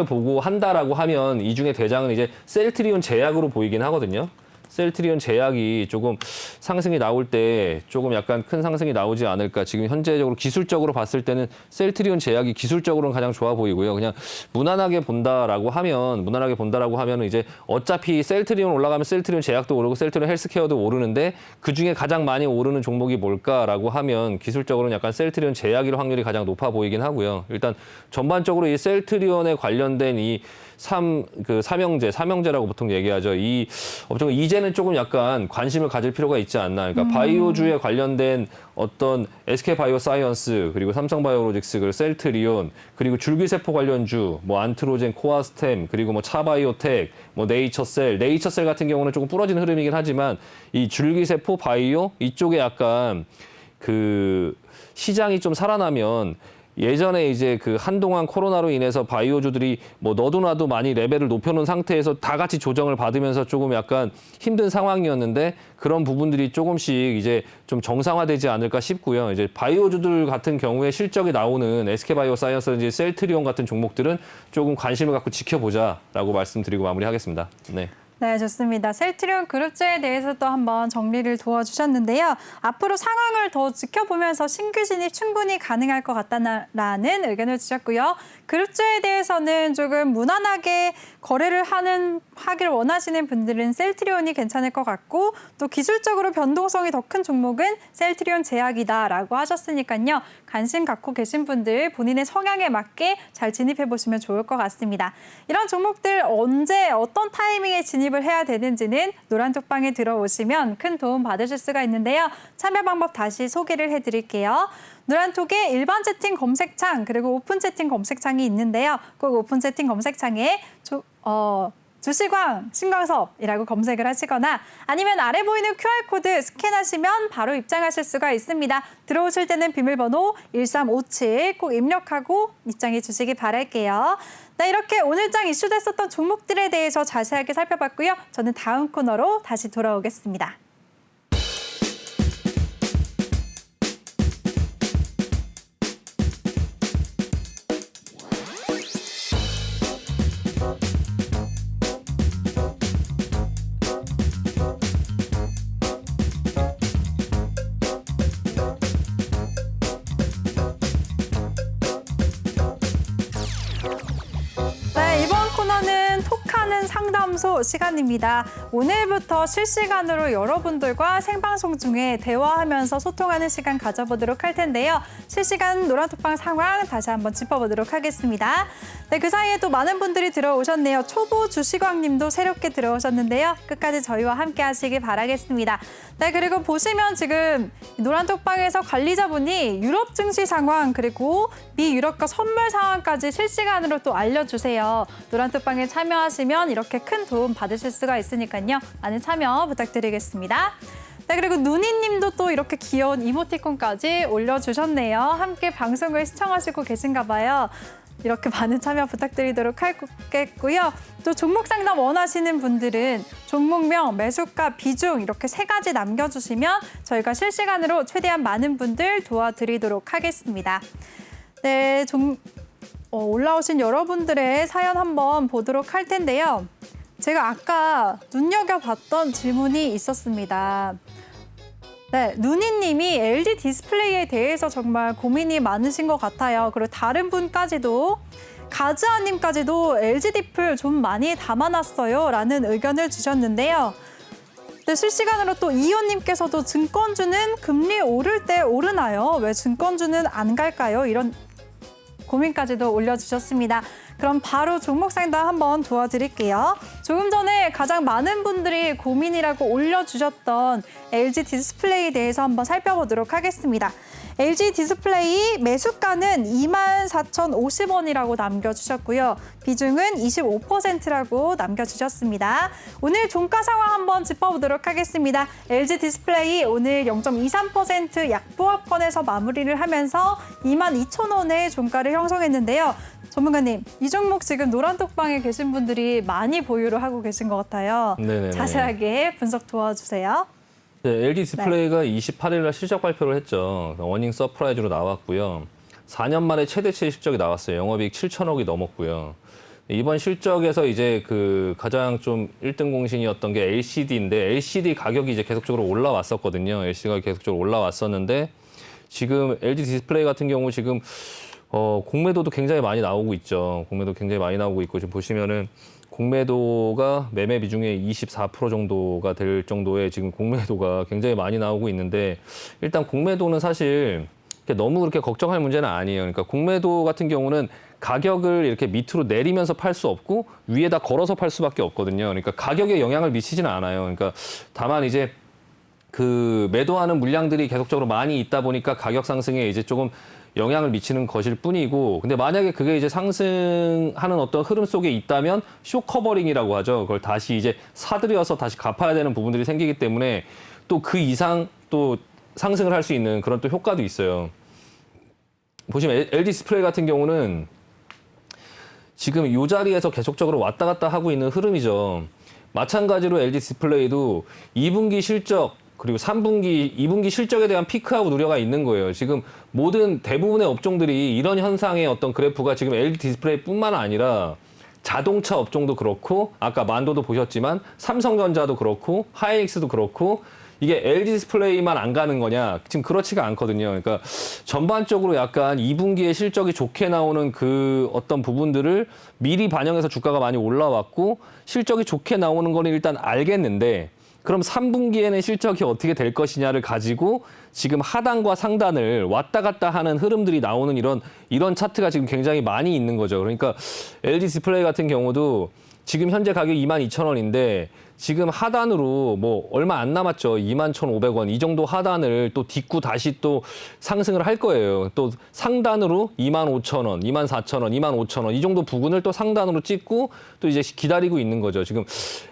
보고 한다라고 하면 이 중에 대장은 이제 셀트리온 제약으로 보이긴 하거든요. 셀트리온 제약이 조금 상승이 나올 때 조금 약간 큰 상승이 나오지 않을까. 지금 현재적으로 기술적으로 봤을 때는 셀트리온 제약이 기술적으로는 가장 좋아 보이고요. 그냥 무난하게 본다라고 하면 이제 어차피 셀트리온 올라가면 셀트리온 제약도 오르고 셀트리온 헬스케어도 오르는데 그중에 가장 많이 오르는 종목이 뭘까라고 하면 기술적으로는 약간 셀트리온 제약일 확률이 가장 높아 보이긴 하고요. 일단 전반적으로 이 셀트리온에 관련된 이 삼형제라고 보통 얘기하죠. 이 업종 이제는 조금 약간 관심을 가질 필요가 있지 않나. 그러니까 바이오주에 관련된 어떤 SK바이오사이언스 그리고 삼성바이오로직스 그리고 셀트리온 그리고 줄기세포 관련주 뭐 안트로젠, 코아스템 그리고 뭐 차바이오텍 뭐 네이처셀 같은 경우는 조금 부러지는 흐름이긴 하지만 이 줄기세포 바이오 이쪽에 약간 그 시장이 좀 살아나면 예전에 이제 그 한동안 코로나로 인해서 바이오주들이 뭐 너도 나도 많이 레벨을 높여놓은 상태에서 다 같이 조정을 받으면서 조금 약간 힘든 상황이었는데 그런 부분들이 조금씩 이제 좀 정상화되지 않을까 싶고요. 이제 바이오주들 같은 경우에 실적이 나오는 SK바이오사이언스든지 셀트리온 같은 종목들은 조금 관심을 갖고 지켜보자라고 말씀드리고 마무리하겠습니다. 네. 네, 좋습니다. 셀트리온 그룹주에 대해서 또 한번 정리를 도와주셨는데요. 앞으로 상황을 더 지켜보면서 신규 진입 충분히 가능할 것 같다라는 의견을 주셨고요. 그룹주에 대해서는 조금 무난하게 거래를 하기를 원하시는 분들은 셀트리온이 괜찮을 것 같고 또 기술적으로 변동성이 더 큰 종목은 셀트리온 제약이다라고 하셨으니까요. 관심 갖고 계신 분들 본인의 성향에 맞게 잘 진입해 보시면 좋을 것 같습니다. 이런 종목들 언제 어떤 타이밍에 진입을 해야 되는지는 노란톡방에 들어오시면 큰 도움 받으실 수가 있는데요. 참여 방법 다시 소개를 해드릴게요. 노란톡에 일반 채팅 검색창 그리고 오픈 채팅 검색창이 있는데요. 꼭 오픈 채팅 검색창에 주시광 신광섭이라고 검색을 하시거나 아니면 아래 보이는 QR코드 스캔하시면 바로 입장하실 수가 있습니다. 들어오실 때는 비밀번호 1357 꼭 입력하고 입장해 주시기 바랄게요. 네, 이렇게 오늘장 이슈됐었던 종목들에 대해서 자세하게 살펴봤고요. 저는 다음 코너로 다시 돌아오겠습니다. 코너는 톡하는 상담소 시간입니다. 오늘부터 실시간으로 여러분들과 생방송 중에 대화하면서 소통하는 시간 가져보도록 할 텐데요. 실시간 노란톡방 상황 다시 한번 짚어보도록 하겠습니다. 네, 그 사이에 또 많은 분들이 들어오셨네요. 초보 주시광 님도 새롭게 들어오셨는데요. 끝까지 저희와 함께 하시길 바라겠습니다. 네, 그리고 보시면 지금 노란톡방에서 관리자분이 유럽 증시 상황 그리고 미 유럽과 선물 상황까지 실시간으로 또 알려주세요. 노란톡방에 참여하시면 이렇게 큰 도움 받으실 수가 있으니까요. 많은 참여 부탁드리겠습니다. 네, 그리고 누니님도 또 이렇게 귀여운 이모티콘까지 올려주셨네요. 함께 방송을 시청하시고 계신가 봐요. 이렇게 많은 참여 부탁드리도록 하겠고요. 또 종목 상담 원하시는 분들은 종목명, 매수가, 비중 이렇게 3가지 남겨주시면 저희가 실시간으로 최대한 많은 분들 도와드리도록 하겠습니다. 네, 올라오신 여러분들의 사연 한번 보도록 할 텐데요. 제가 아까 눈여겨봤던 질문이 있었습니다. 네, 누니님이 LG 디스플레이에 대해서 정말 고민이 많으신 것 같아요. 그리고 다른 분까지도 가즈아님까지도 LG 딥을 좀 많이 담아놨어요 라는 의견을 주셨는데요. 네, 실시간으로 또 이호님께서도 증권주는 금리 오를 때 오르나요? 왜 증권주는 안 갈까요? 이런 고민까지도 올려주셨습니다. 그럼 바로 종목 상담 한번 도와드릴게요. 조금 전에 가장 많은 분들이 고민이라고 올려주셨던 LG 디스플레이에 대해서 한번 살펴보도록 하겠습니다. LG 디스플레이 매수가는 24,050원이라고 남겨주셨고요. 비중은 25%라고 남겨주셨습니다. 오늘 종가 상황 한번 짚어보도록 하겠습니다. LG 디스플레이 오늘 0.23% 약보합권에서 마무리를 하면서 22,000원의 종가를 형성했는데요. 전문가님, 이 종목 지금 노란톡방에 계신 분들이 많이 보유를 하고 계신 것 같아요. 네네네. 자세하게 분석 도와주세요. 네, LG 디스플레이가 28일 날 실적 발표를 했죠. 워닝 서프라이즈로 나왔고요. 4년 만에 최대치 실적이 나왔어요. 영업이익 7천억이 넘었고요. 이번 실적에서 이제 그 가장 좀 1등 공신이었던 게 LCD인데 LCD 가격이 이제 계속적으로 올라왔었거든요. LCD가 계속적으로 올라왔었는데 지금 LG 디스플레이 같은 경우 지금 공매도도 굉장히 많이 나오고 있죠. 공매도 굉장히 많이 나오고 있고 지금 보시면은 공매도가 매매 비중의 24% 정도가 될 정도의 지금 공매도가 굉장히 많이 나오고 있는데 일단 공매도는 사실 너무 그렇게 걱정할 문제는 아니에요. 그러니까 공매도 같은 경우는 가격을 이렇게 밑으로 내리면서 팔 수 없고 위에다 걸어서 팔 수밖에 없거든요. 그러니까 가격에 영향을 미치지는 않아요. 그러니까 다만 이제 그 매도하는 물량들이 계속적으로 많이 있다 보니까 가격 상승에 이제 조금 영향을 미치는 것일 뿐이고, 근데 만약에 그게 이제 상승하는 어떤 흐름 속에 있다면 쇼 커버링이라고 하죠. 그걸 다시 이제 사들여서 다시 갚아야 되는 부분들이 생기기 때문에 또 그 이상 또 상승을 할 수 있는 그런 또 효과도 있어요. 보시면 LG 디스플레이 같은 경우는 지금 이 자리에서 계속적으로 왔다 갔다 하고 있는 흐름이죠. 마찬가지로 LG 디스플레이도 2분기 실적 그리고 3분기, 2분기 실적에 대한 피크하고 우려가 있는 거예요. 지금 모든 대부분의 업종들이 이런 현상의 어떤 그래프가 지금 LG 디스플레이뿐만 아니라 자동차 업종도 그렇고 아까 만도도 보셨지만 삼성전자도 그렇고 하이닉스도 그렇고 이게 LG 디스플레이만 안 가는 거냐? 지금 그렇지가 않거든요. 그러니까 전반적으로 약간 2분기에 실적이 좋게 나오는 그 어떤 부분들을 미리 반영해서 주가가 많이 올라왔고 실적이 좋게 나오는 거는 일단 알겠는데 그럼 3분기에는 실적이 어떻게 될 것이냐를 가지고 지금 하단과 상단을 왔다 갔다 하는 흐름들이 나오는 이런 차트가 지금 굉장히 많이 있는 거죠. 그러니까 LG 디스플레이 같은 경우도 지금 현재 가격이 22,000원인데 지금 하단으로 뭐 얼마 안 남았죠. 21,500원 이 정도 하단을 또 딛고 다시 또 상승을 할 거예요. 또 상단으로 25,000원, 24,000원, 25,000원 이 정도 부근을 또 상단으로 찍고 또 이제 기다리고 있는 거죠. 지금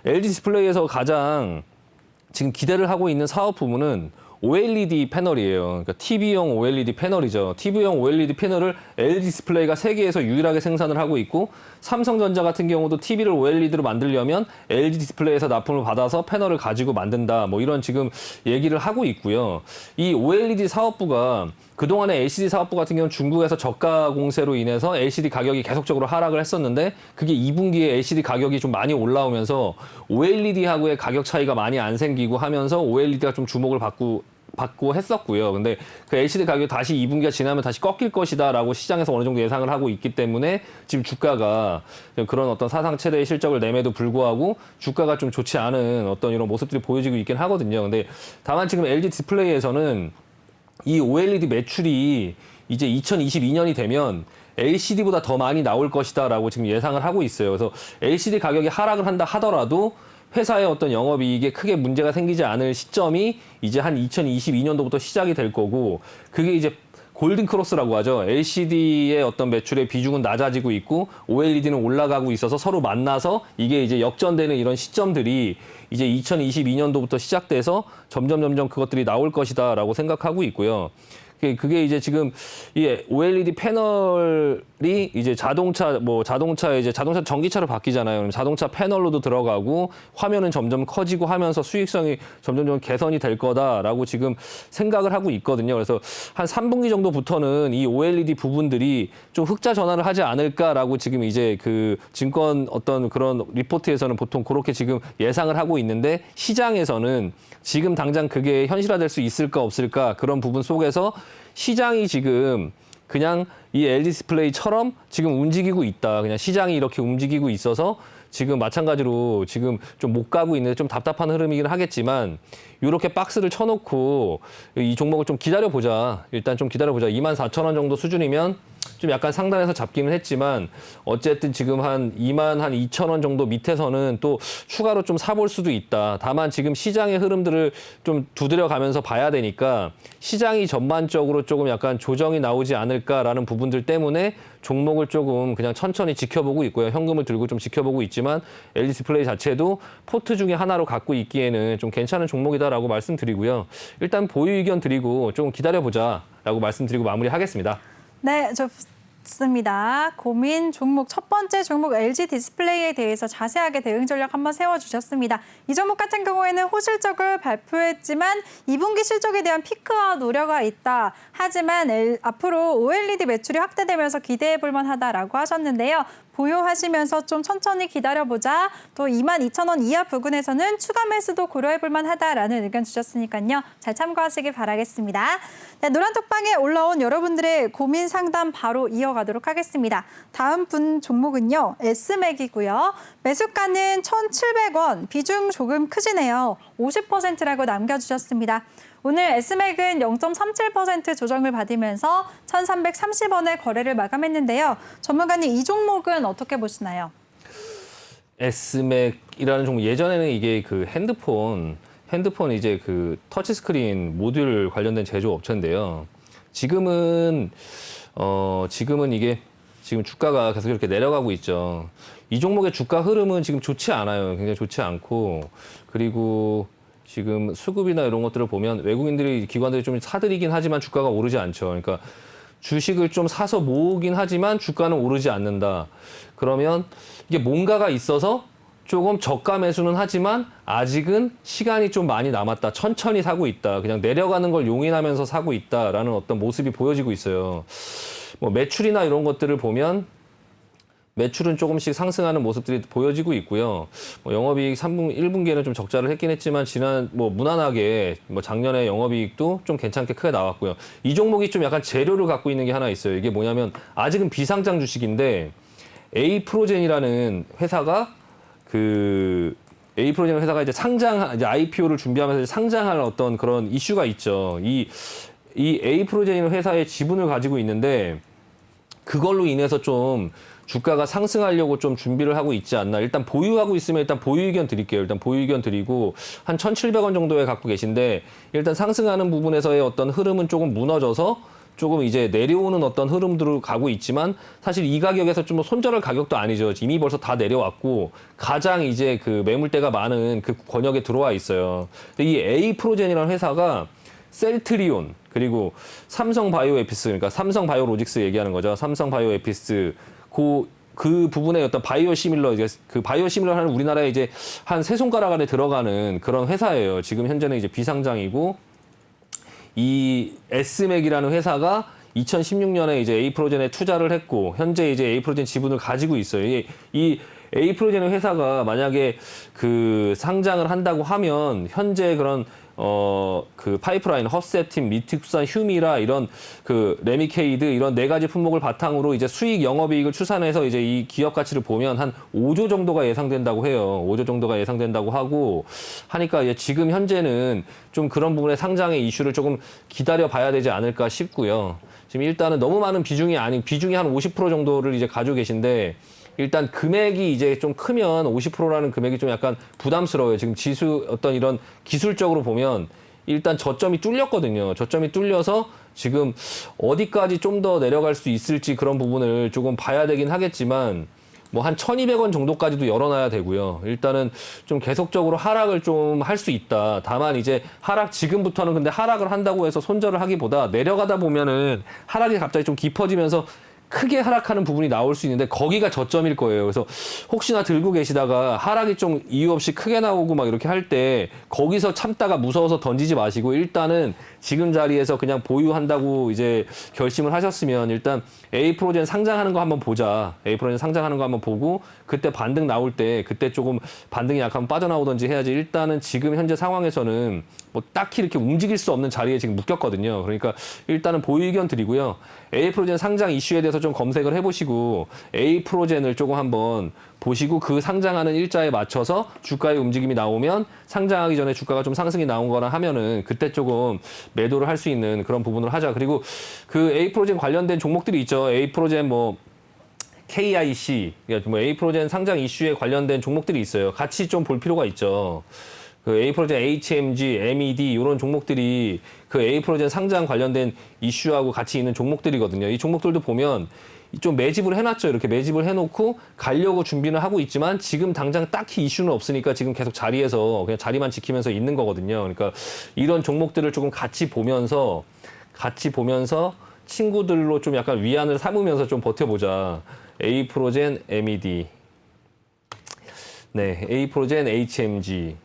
LG 디스플레이에서 가장 지금 기대를 하고 있는 사업 부문은 OLED 패널이에요. 그러니까 TV용 OLED 패널이죠. TV용 OLED 패널을 LG 디스플레이가 세계에서 유일하게 생산을 하고 있고 삼성전자 같은 경우도 TV를 OLED로 만들려면 LG 디스플레이에서 납품을 받아서 패널을 가지고 만든다. 뭐 이런 지금 얘기를 하고 있고요. 이 OLED 사업부가 그동안에 LCD 사업부 같은 경우는 중국에서 저가 공세로 인해서 LCD 가격이 계속적으로 하락을 했었는데 그게 2분기에 LCD 가격이 좀 많이 올라오면서 OLED하고의 가격 차이가 많이 안 생기고 하면서 OLED가 좀 주목을 받고 했었고요. 근데 그 LCD 가격이 다시 2분기가 지나면 다시 꺾일 것이다라고 시장에서 어느 정도 예상을 하고 있기 때문에 지금 주가가 그런 어떤 사상 최대의 실적을 내매도 불구하고 주가가 좀 좋지 않은 어떤 이런 모습들이 보여지고 있긴 하거든요. 근데 다만 지금 LG 디스플레이에서는 이 OLED 매출이 이제 2022년이 되면 LCD보다 더 많이 나올 것이다라고 지금 예상을 하고 있어요. 그래서 LCD 가격이 하락을 한다 하더라도 회사의 어떤 영업이익에 크게 문제가 생기지 않을 시점이 이제 한 2022년도부터 시작이 될 거고 그게 이제 골든 크로스라고 하죠. LCD의 어떤 매출의 비중은 낮아지고 있고 OLED는 올라가고 있어서 서로 만나서 이게 이제 역전되는 이런 시점들이 이제 2022년도부터 시작돼서 점점 그것들이 나올 것이다라고 생각하고 있고요. 그게 이제 지금 이 OLED 패널이 이제 자동차 전기차로 바뀌잖아요. 그럼 자동차 패널로도 들어가고 화면은 점점 커지고 하면서 수익성이 점점 개선이 될 거다라고 지금 생각을 하고 있거든요. 그래서 한 3분기 정도부터는 이 OLED 부분들이 좀 흑자 전환을 하지 않을까라고 지금 이제 그 증권 어떤 그런 리포트에서는 보통 그렇게 지금 예상을 하고 있는데 시장에서는 지금 당장 그게 현실화될 수 있을까 없을까 그런 부분 속에서 시장이 지금 그냥 이 LG 디스플레이처럼 지금 움직이고 있다. 그냥 시장이 이렇게 움직이고 있어서 지금 마찬가지로 지금 좀 못 가고 있는데 좀 답답한 흐름이긴 하겠지만 이렇게 박스를 쳐놓고 이 종목을 좀 기다려보자. 일단 좀 기다려보자. 24,000원 정도 수준이면 좀 약간 상단에서 잡기는 했지만 어쨌든 지금 한 22,000원 정도 밑에서는 또 추가로 좀 사볼 수도 있다. 다만 지금 시장의 흐름들을 좀 두드려가면서 봐야 되니까 시장이 전반적으로 조금 약간 조정이 나오지 않을까라는 부분들 때문에 종목을 조금 그냥 천천히 지켜보고 있고요. 현금을 들고 좀 지켜보고 있지만 LG 디스플레이 자체도 포트 중에 하나로 갖고 있기에는 좀 괜찮은 종목이다라고 말씀드리고요. 일단 보유 의견 드리고 조금 기다려보자라고 말씀드리고 마무리하겠습니다. 네, 좋습니다. 고민 종목 첫 번째 종목 LG 디스플레이에 대해서 자세하게 대응 전략 한번 세워주셨습니다. 이 종목 같은 경우에는 호실적을 발표했지만 2분기 실적에 대한 피크아웃 우려가 있다. 하지만 앞으로 OLED 매출이 확대되면서 기대해볼 만하다라고 하셨는데요. 보유하시면서 좀 천천히 기다려보자. 또 22,000원 이하 부근에서는 추가 매수도 고려해볼 만하다라는 의견 주셨으니까요. 잘 참고하시기 바라겠습니다. 네, 노란톡방에 올라온 여러분들의 고민 상담 바로 이어가도록 하겠습니다. 다음 분 종목은요. S맥이고요. 매수가는 1,700원, 비중 조금 크지네요. 50%라고 남겨주셨습니다. 오늘 S맥은 0.37% 조정을 받으면서 1,330원의 거래를 마감했는데요. 전문가님, 이 종목은 어떻게 보시나요? S맥이라는 종목 예전에는 이게 그 핸드폰 이제 그 터치스크린 모듈 관련된 제조 업체인데요. 지금은 이게 지금 주가가 계속 이렇게 내려가고 있죠. 이 종목의 주가 흐름은 지금 좋지 않아요. 굉장히 좋지 않고 그리고 지금 수급이나 이런 것들을 보면 외국인들이 기관들이 좀 사들이긴 하지만 주가가 오르지 않죠. 그러니까 주식을 좀 사서 모으긴 하지만 주가는 오르지 않는다. 그러면 이게 뭔가가 있어서 조금 저가 매수는 하지만 아직은 시간이 좀 많이 남았다. 천천히 사고 있다. 그냥 내려가는 걸 용인하면서 사고 있다라는 어떤 모습이 보여지고 있어요. 뭐 매출이나 이런 것들을 보면 매출은 조금씩 상승하는 모습들이 보여지고 있고요. 뭐 영업이익 1분기에는 좀 적자를 했긴 했지만 무난하게 작년에 영업이익도 좀 괜찮게 크게 나왔고요. 이 종목이 좀 약간 재료를 갖고 있는 게 하나 있어요. 이게 뭐냐면 아직은 비상장 주식인데 에이프로젠이라는 회사가 이제 이제 IPO를 준비하면서 이제 상장할 어떤 그런 이슈가 있죠. 이 에이프로젠이라는 회사의 지분을 가지고 있는데 그걸로 인해서 좀 주가가 상승하려고 좀 준비를 하고 있지 않나. 일단 보유하고 있으면 일단 보유 의견 드릴게요. 일단 보유 의견 드리고 한 1,700원 정도에 갖고 계신데 일단 상승하는 부분에서의 어떤 흐름은 조금 무너져서 조금 이제 내려오는 어떤 흐름들을 가고 있지만 사실 이 가격에서 좀 손절할 가격도 아니죠. 이미 벌써 다 내려왔고 가장 이제 그 매물대가 많은 그 권역에 들어와 있어요. 근데 이 에이프로젠이라는 회사가 셀트리온 그리고 삼성바이오에피스 그러니까 삼성바이오로직스 얘기하는 거죠. 삼성바이오에피스 그 부분의 어떤 바이오시밀러 그 바이오시밀러는 우리나라에 이제 한 세 손가락 안에 들어가는 그런 회사예요. 지금 현재는 이제 비상장이고 이 S맥이라는 회사가 2016년에 이제 에이프로젠에 투자를 했고 현재 이제 에이프로젠 지분을 가지고 있어요. 이 에이프로젠 회사가 만약에 그 상장을 한다고 하면 현재 그런 그 파이프라인, 헛세팀, 미특수산, 휴미라 이런 그 레미케이드 이런 네 가지 품목을 바탕으로 이제 수익 영업이익을 추산해서 이제 이 기업 가치를 보면 한 5조 정도가 예상된다고 해요. 5조 정도가 예상된다고 하고 하니까 이제 지금 현재는 좀 그런 부분의 상장의 이슈를 조금 기다려 봐야 되지 않을까 싶고요. 지금 일단은 너무 많은 비중이 한 50% 정도를 이제 가지고 계신데 일단 금액이 이제 좀 크면 50%라는 금액이 좀 약간 부담스러워요. 지금 어떤 이런 기술적으로 보면 일단 저점이 뚫렸거든요. 저점이 뚫려서 지금 어디까지 좀 더 내려갈 수 있을지 그런 부분을 조금 봐야 되긴 하겠지만 뭐 한 1,200원 정도까지도 열어놔야 되고요. 일단은 좀 계속적으로 하락을 좀 할 수 있다. 다만 이제 하락 지금부터는 근데 하락을 한다고 해서 손절을 하기보다 내려가다 보면은 하락이 갑자기 좀 깊어지면서 크게 하락하는 부분이 나올 수 있는데 거기가 저점일 거예요. 그래서 혹시나 들고 계시다가 하락이 좀 이유 없이 크게 나오고 막 이렇게 할 때 거기서 참다가 무서워서 던지지 마시고 일단은 지금 자리에서 그냥 보유한다고 이제 결심을 하셨으면 일단 에이프로젠 상장하는 거 한번 보자. 에이프로젠 상장하는 거 한번 보고 그때 반등 나올 때 그때 조금 반등이 약하면 빠져나오든지 해야지 일단은 지금 현재 상황에서는 뭐 딱히 이렇게 움직일 수 없는 자리에 지금 묶였거든요. 그러니까 일단은 보유 의견 드리고요. 에이프로젠 상장 이슈에 대해서 좀 검색을 해보시고 에이프로젠을 조금 한번 보시고 그 상장하는 일자에 맞춰서 주가의 움직임이 나오면 상장하기 전에 주가가 좀 상승이 나온 거나 하면은 그때 조금 매도를 할 수 있는 그런 부분을 하자. 그리고 그 에이프로젠 관련된 종목들이 있죠. 에이프로젠 뭐 KIC, 그러니까 뭐 에이프로젠 상장 이슈에 관련된 종목들이 있어요. 같이 좀 볼 필요가 있죠. 그 에이프로젠 HMG, MED 이런 종목들이 그 에이프로젠 상장 관련된 이슈하고 같이 있는 종목들이거든요. 이 종목들도 보면 좀 매집을 해놨죠. 이렇게 매집을 해놓고 가려고 준비는 하고 있지만 지금 당장 딱히 이슈는 없으니까 지금 계속 자리에서 그냥 자리만 지키면서 있는 거거든요. 그러니까 이런 종목들을 조금 같이 보면서 친구들로 좀 약간 위안을 삼으면서 좀 버텨보자. 에이프로젠 MED, 네, 에이프로젠 HMG.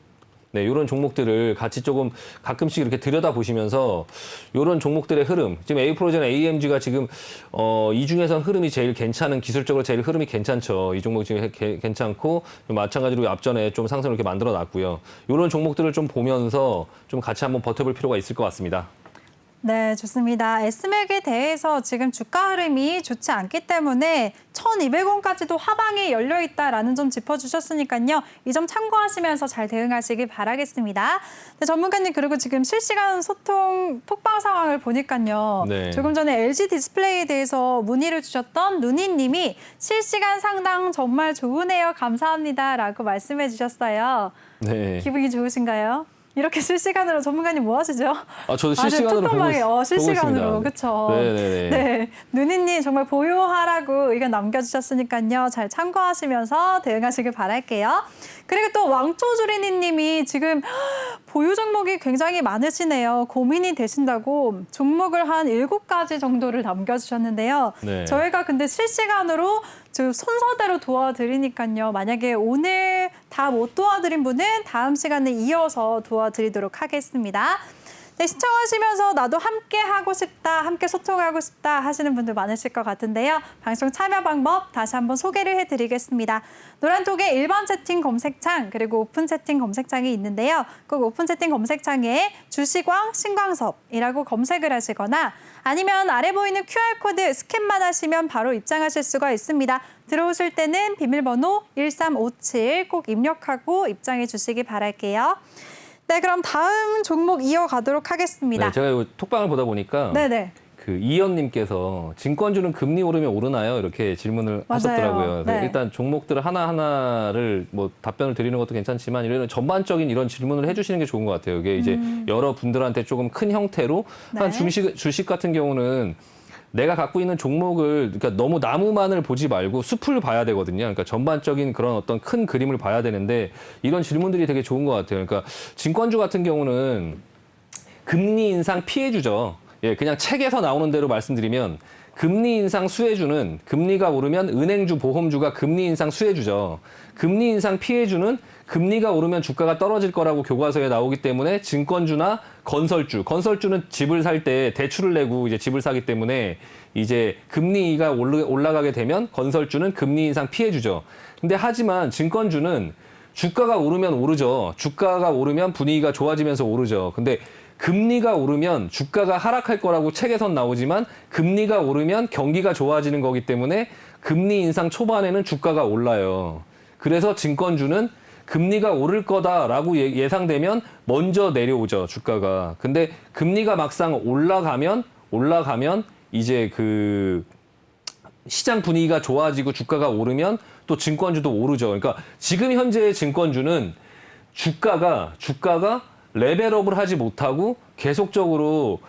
네, 이런 종목들을 같이 조금 가끔씩 이렇게 들여다보시면서 이런 종목들의 흐름, 지금 에이프로젠 AMG가 지금 이 중에선 흐름이 제일 괜찮은, 기술적으로 제일 흐름이 괜찮죠. 이 종목 지금 괜찮고 마찬가지로 앞전에 좀 상승을 이렇게 만들어 놨고요. 이런 종목들을 좀 보면서 좀 같이 한번 버텨볼 필요가 있을 것 같습니다. 네, 좋습니다. S맥에 대해서 지금 주가 흐름이 좋지 않기 때문에 1,200원까지도 하방이 열려 있다라는 점 짚어주셨으니까요. 이 점 참고하시면서 잘 대응하시기 바라겠습니다. 네, 전문가님 그리고 지금 실시간 소통 톡방 상황을 보니까요. 네. 조금 전에 LG 디스플레이에 대해서 문의를 주셨던 누니님이 실시간 상담 정말 좋으네요. 감사합니다라고 말씀해 주셨어요. 네. 기분이 좋으신가요? 이렇게 실시간으로 전문가님 뭐 하시죠? 아, 저도 실시간으로 보고 실시간으로 있습니다. 그렇죠. 네네네. 네, 누니님 정말 보유하라고 의견 남겨주셨으니까요. 잘 참고하시면서 대응하시길 바랄게요. 그리고 또 왕초주리니님이 지금 보유 종목이 굉장히 많으시네요. 고민이 되신다고 종목을 한 7가지 정도를 남겨주셨는데요. 네. 저희가 근데 실시간으로 순서대로 도와드리니까요. 만약에 오늘 다 못 도와드린 분은 다음 시간에 이어서 도와드리도록 하겠습니다. 네, 시청하시면서 나도 함께 하고 싶다, 함께 소통하고 싶다 하시는 분들 많으실 것 같은데요. 방송 참여 방법 다시 한번 소개를 해드리겠습니다. 노란톡에 일반 채팅 검색창 그리고 오픈 채팅 검색창이 있는데요. 꼭 오픈 채팅 검색창에 주시광 신광섭이라고 검색을 하시거나 아니면 아래 보이는 QR코드 스캔만 하시면 바로 입장하실 수가 있습니다. 들어오실 때는 비밀번호 1357 꼭 입력하고 입장해 주시기 바랄게요. 네, 그럼 다음 종목 이어가도록 하겠습니다. 네, 제가 이 톡방을 보다 보니까 네네. 그 이현님께서 증권주는 금리 오르면 오르나요? 이렇게 질문을 맞아요. 하셨더라고요. 네. 일단 종목들 하나하나를 뭐 답변을 드리는 것도 괜찮지만 이런 전반적인 이런 질문을 해주시는 게 좋은 것 같아요. 이게 이제 여러 분들한테 조금 큰 형태로 한 네. 주식 같은 경우는 내가 갖고 있는 종목을 그러니까 너무 나무만을 보지 말고 숲을 봐야 되거든요. 그러니까 전반적인 그런 어떤 큰 그림을 봐야 되는데 이런 질문들이 되게 좋은 것 같아요. 그러니까 증권주 같은 경우는 금리 인상 피해주죠. 예, 그냥 책에서 나오는 대로 말씀드리면 금리 인상 수혜주는 금리가 오르면 은행주, 보험주가 금리 인상 수혜주죠. 금리 인상 피해주는 금리가 오르면 주가가 떨어질 거라고 교과서에 나오기 때문에 증권주나 건설주는 집을 살 때 대출을 내고 이제 집을 사기 때문에 이제 금리가 올라가게 되면 건설주는 금리 인상 피해주죠. 근데 하지만 증권주는 주가가 오르면 오르죠. 주가가 오르면 분위기가 좋아지면서 오르죠. 근데 금리가 오르면 주가가 하락할 거라고 책에선 나오지만 금리가 오르면 경기가 좋아지는 거기 때문에 금리 인상 초반에는 주가가 올라요. 그래서 증권주는 금리가 오를 거다라고 예상되면 먼저 내려오죠, 주가가. 근데 금리가 막상 올라가면 이제 그 시장 분위기가 좋아지고 주가가 오르면 또 증권주도 오르죠. 그러니까 지금 현재의 증권주는 주가가 레벨업을 하지 못하고 계속적으로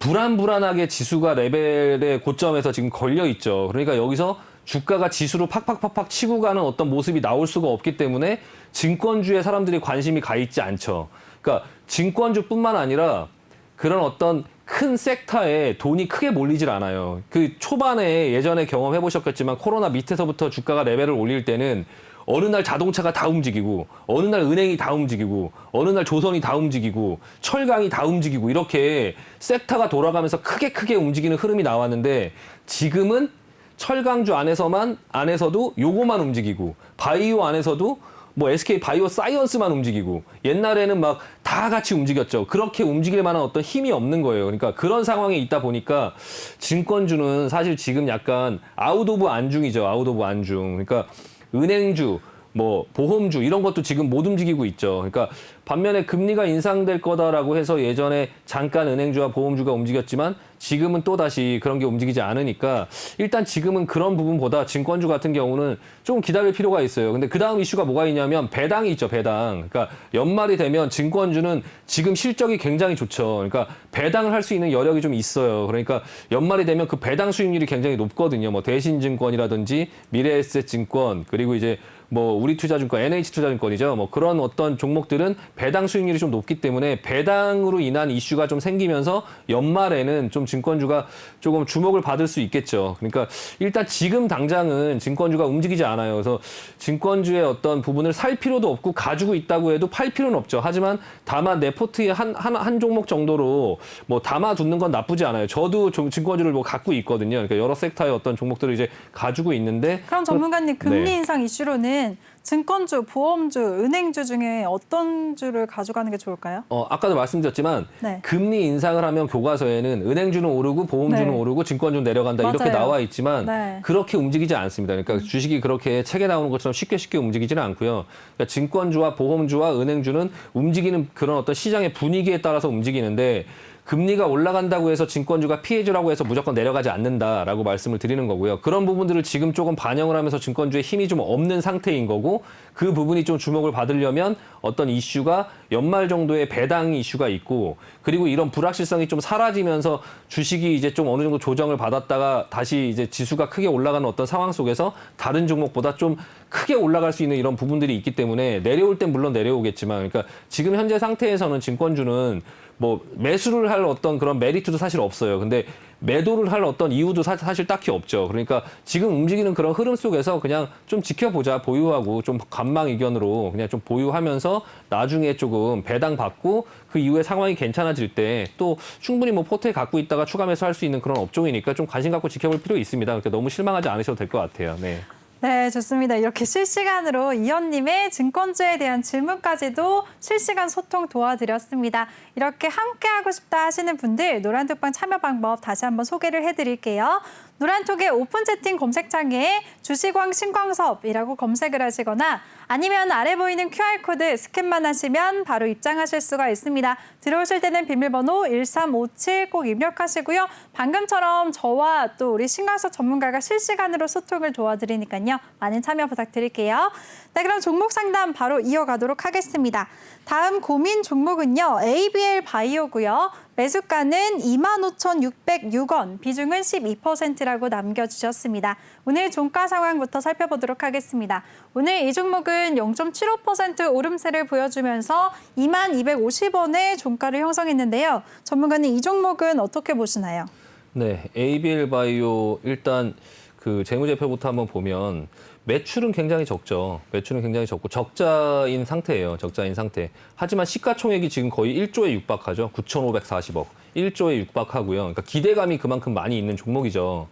불안불안하게 지수가 레벨의 고점에서 지금 걸려 있죠. 그러니까 여기서 주가가 지수로 팍팍팍팍 치고 가는 어떤 모습이 나올 수가 없기 때문에 증권주에 사람들이 관심이 가 있지 않죠. 그러니까 증권주뿐만 아니라 그런 어떤 큰 섹터에 돈이 크게 몰리질 않아요. 그 초반에 예전에 경험해 보셨겠지만 코로나 밑에서부터 주가가 레벨을 올릴 때는 어느 날 자동차가 다 움직이고 어느 날 은행이 다 움직이고 어느 날 조선이 다 움직이고 철강이 다 움직이고 이렇게 섹터가 돌아가면서 크게 움직이는 흐름이 나왔는데 지금은 철강주 안에서도 요거만 움직이고 바이오 안에서도 뭐 SK 바이오 사이언스만 움직이고 옛날에는 막 다 같이 움직였죠. 그렇게 움직일 만한 어떤 힘이 없는 거예요. 그러니까 그런 상황에 있다 보니까 증권주는 사실 지금 약간 아웃 오브 안중이죠. 아웃 오브 안중. 그러니까 은행주, 뭐 보험주 이런 것도 지금 못 움직이고 있죠. 그러니까 반면에 금리가 인상될 거다라고 해서 예전에 잠깐 은행주와 보험주가 움직였지만 지금은 또다시 그런 게 움직이지 않으니까 일단 지금은 그런 부분보다 증권주 같은 경우는 좀 기다릴 필요가 있어요. 근데 그 다음 이슈가 뭐가 있냐면 배당이 있죠, 배당. 그러니까 연말이 되면 증권주는 지금 실적이 굉장히 좋죠. 그러니까 배당을 할 수 있는 여력이 좀 있어요. 그러니까 연말이 되면 그 배당 수익률이 굉장히 높거든요. 뭐 대신증권이라든지 미래에셋증권 그리고 이제 뭐 우리투자증권, NH투자증권이죠. 뭐 그런 어떤 종목들은 배당 수익률이 좀 높기 때문에 배당으로 인한 이슈가 좀 생기면서 연말에는 좀 증권주가 조금 주목을 받을 수 있겠죠. 그러니까 일단 지금 당장은 증권주가 움직이지 않아요. 그래서 증권주의 어떤 부분을 살 필요도 없고 가지고 있다고 해도 팔 필요는 없죠. 하지만 다만 내 포트에 한 종목 정도로 뭐 담아두는 건 나쁘지 않아요. 저도 증권주를 뭐 갖고 있거든요. 그러니까 여러 섹터의 어떤 종목들을 이제 가지고 있는데 그럼 전문가님 금리 네. 인상 이슈로는 증권주, 보험주, 은행주 중에 어떤 주를 가져가는 게 좋을까요? 아까도 말씀드렸지만 네. 금리 인상을 하면 교과서에는 은행주는 오르고 보험주는 네. 오르고 증권주는 내려간다 이렇게 맞아요. 나와 있지만 네. 그렇게 움직이지 않습니다. 그러니까 주식이 그렇게 책에 나오는 것처럼 쉽게 움직이지는 않고요. 그러니까 증권주와 보험주와 은행주는 움직이는 그런 어떤 시장의 분위기에 따라서 움직이는데 금리가 올라간다고 해서 증권주가 피해주라고 해서 무조건 내려가지 않는다라고 말씀을 드리는 거고요. 그런 부분들을 지금 조금 반영을 하면서 증권주의 힘이 좀 없는 상태인 거고 그 부분이 좀 주목을 받으려면 어떤 이슈가 연말 정도의 배당 이슈가 있고 그리고 이런 불확실성이 좀 사라지면서 주식이 이제 좀 어느 정도 조정을 받았다가 다시 이제 지수가 크게 올라가는 어떤 상황 속에서 다른 종목보다 좀 크게 올라갈 수 있는 이런 부분들이 있기 때문에 내려올 땐 물론 내려오겠지만 그러니까 지금 현재 상태에서는 증권주는 뭐 매수를 할 어떤 그런 메리트도 사실 없어요. 근데 매도를 할 어떤 이유도 사실 딱히 없죠. 그러니까 지금 움직이는 그런 흐름 속에서 그냥 좀 지켜보자, 보유하고 좀 관망 의견으로 그냥 좀 보유하면서 나중에 조금 배당 받고 그 이후에 상황이 괜찮아질 때 또 충분히 뭐 포트에 갖고 있다가 추가 매수할 수 있는 그런 업종이니까 좀 관심 갖고 지켜볼 필요 있습니다. 그러니까 너무 실망하지 않으셔도 될 것 같아요. 네. 네, 좋습니다. 이렇게 실시간으로 이현님의 증권주에 대한 질문까지도 실시간 소통 도와드렸습니다. 이렇게 함께하고 싶다 하시는 분들 노란톡방 참여 방법 다시 한번 소개를 해드릴게요. 노란톡의 오픈 채팅 검색창에 주식왕 신광섭이라고 검색을 하시거나 아니면 아래 보이는 QR코드 스캔만 하시면 바로 입장하실 수가 있습니다. 들어오실 때는 비밀번호 1357 꼭 입력하시고요. 방금처럼 저와 또 우리 신광섭 전문가가 실시간으로 소통을 도와드리니까요. 많은 참여 부탁드릴게요. 네, 그럼 종목 상담 바로 이어가도록 하겠습니다. 다음 고민 종목은요. ABL 바이오고요. 매수가는 25,606원, 비중은 12%라고 남겨주셨습니다. 오늘 종가 상황부터 살펴보도록 하겠습니다. 오늘 이 종목은 0.75% 오름세를 보여주면서 22,250원의 종가를 형성했는데요. 전문가님 이 종목은 어떻게 보시나요? 네, ABL 바이오 일단 그 재무제표부터 한번 보면 매출은 굉장히 적죠. 매출은 굉장히 적고 적자인 상태예요. 적자인 상태. 하지만 시가총액이 지금 거의 1조에 육박하죠. 9,540억. 1조에 육박하고요. 그러니까 기대감이 그만큼 많이 있는 종목이죠.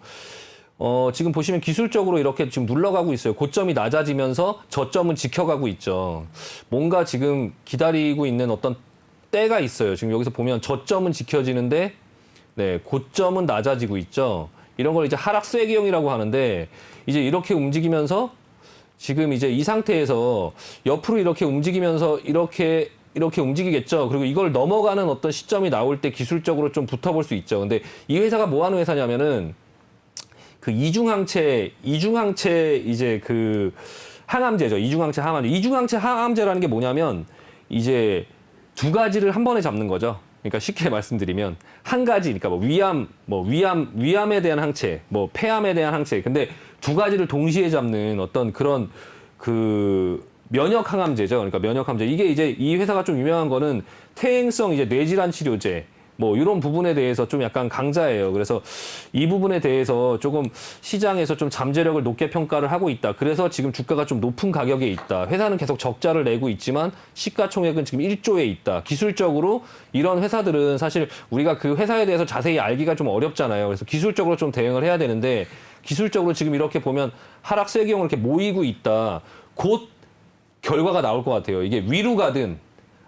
지금 보시면 기술적으로 이렇게 지금 눌러가고 있어요. 고점이 낮아지면서 저점은 지켜가고 있죠. 뭔가 지금 기다리고 있는 어떤 때가 있어요. 지금 여기서 보면 저점은 지켜지는데 네, 고점은 낮아지고 있죠. 이런 걸 이제 하락 쐐기형이라고 하는데 이제 이렇게 움직이면서 지금 이제 이 상태에서 옆으로 이렇게 움직이면서 이렇게 움직이겠죠. 그리고 이걸 넘어가는 어떤 시점이 나올 때 기술적으로 좀 붙어볼 수 있죠. 근데 이 회사가 뭐 하는 회사냐면은 그 이중항체 이제 그 항암제죠. 이중항체 항암제라는 게 뭐냐면 이제 두 가지를 한 번에 잡는 거죠. 그러니까 쉽게 말씀드리면 한 가지, 그러니까 위암에 대한 항체, 폐암에 대한 항체. 근데 두 가지를 동시에 잡는 어떤 그런 그 면역 항암제죠. 그러니까 면역 항암제. 이게 이제 이 회사가 좀 유명한 거는 퇴행성 이제 뇌질환 치료제 뭐 이런 부분에 대해서 좀 약간 강자예요. 그래서 이 부분에 대해서 조금 시장에서 좀 잠재력을 높게 평가를 하고 있다. 그래서 지금 주가가 좀 높은 가격에 있다. 회사는 계속 적자를 내고 있지만 시가총액은 지금 1조에 있다. 기술적으로 이런 회사들은 사실 우리가 그 회사에 대해서 자세히 알기가 좀 어렵잖아요. 그래서 기술적으로 좀 대응을 해야 되는데 기술적으로 지금 이렇게 보면 하락 세경을 이렇게 모이고 있다. 곧 결과가 나올 것 같아요. 이게 위로 가든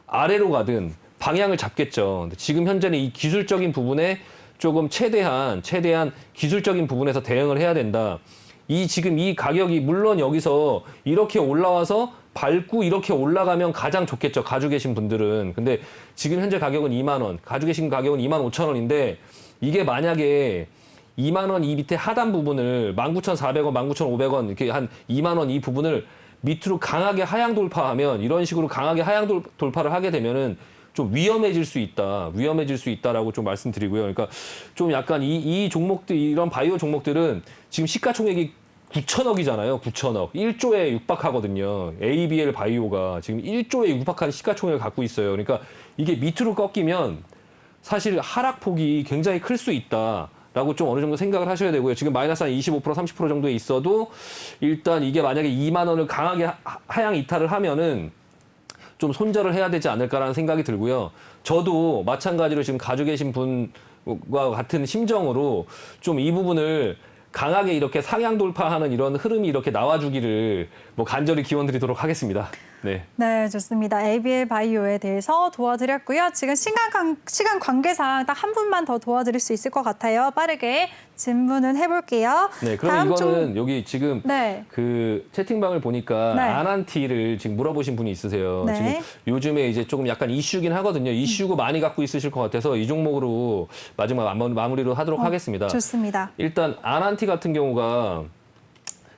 아래로 가든 방향을 잡겠죠. 근데 지금 현재는 이 기술적인 부분에 조금 최대한 기술적인 부분에서 대응을 해야 된다. 지금 이 가격이 물론 여기서 이렇게 올라와서 밟고 이렇게 올라가면 가장 좋겠죠. 가지고 계신 분들은. 근데 지금 현재 가격은 2만 원, 가지고 계신 가격은 2만 5천 원인데 이게 만약에 2만 원 이 밑에 하단 부분을 19,400원, 19,500원 이렇게 한 2만 원 이 부분을 밑으로 강하게 하향 돌파하면 이런 식으로 강하게 하향 돌파를 하게 되면은 좀 위험해질 수 있다라고 좀 말씀드리고요. 그러니까 좀 약간 이 종목들, 이런 바이오 종목들은 지금 시가총액이 9천억이잖아요. 9천억. 1조에 육박하거든요. ABL 바이오가 지금 1조에 육박한 시가총액을 갖고 있어요. 그러니까 이게 밑으로 꺾이면 사실 하락폭이 굉장히 클 수 있다. 라고 좀 어느 정도 생각을 하셔야 되고요. 지금 마이너스 한 25%, 30% 정도에 있어도 일단 이게 만약에 2만 원을 강하게 하향 이탈을 하면은 좀 손절을 해야 되지 않을까라는 생각이 들고요. 저도 마찬가지로 지금 가지고 계신 분과 같은 심정으로 좀 이 부분을 강하게 이렇게 상향 돌파하는 이런 흐름이 이렇게 나와주기를 뭐 간절히 기원드리도록 하겠습니다. 네. 네, 좋습니다. ABL 바이오에 대해서 도와드렸고요. 지금 시간 관계상 딱 한 분만 더 도와드릴 수 있을 것 같아요. 빠르게 질문을 해볼게요. 네, 그럼 이거는 여기 지금 네. 그 채팅방을 보니까 네. 아난티를 지금 물어보신 분이 있으세요. 네. 지금 요즘에 이제 조금 약간 이슈긴 하거든요. 이슈고 많이 갖고 있으실 것 같아서 이 종목으로 마지막 마무리로 하도록 하겠습니다. 좋습니다. 일단 아난티 같은 경우가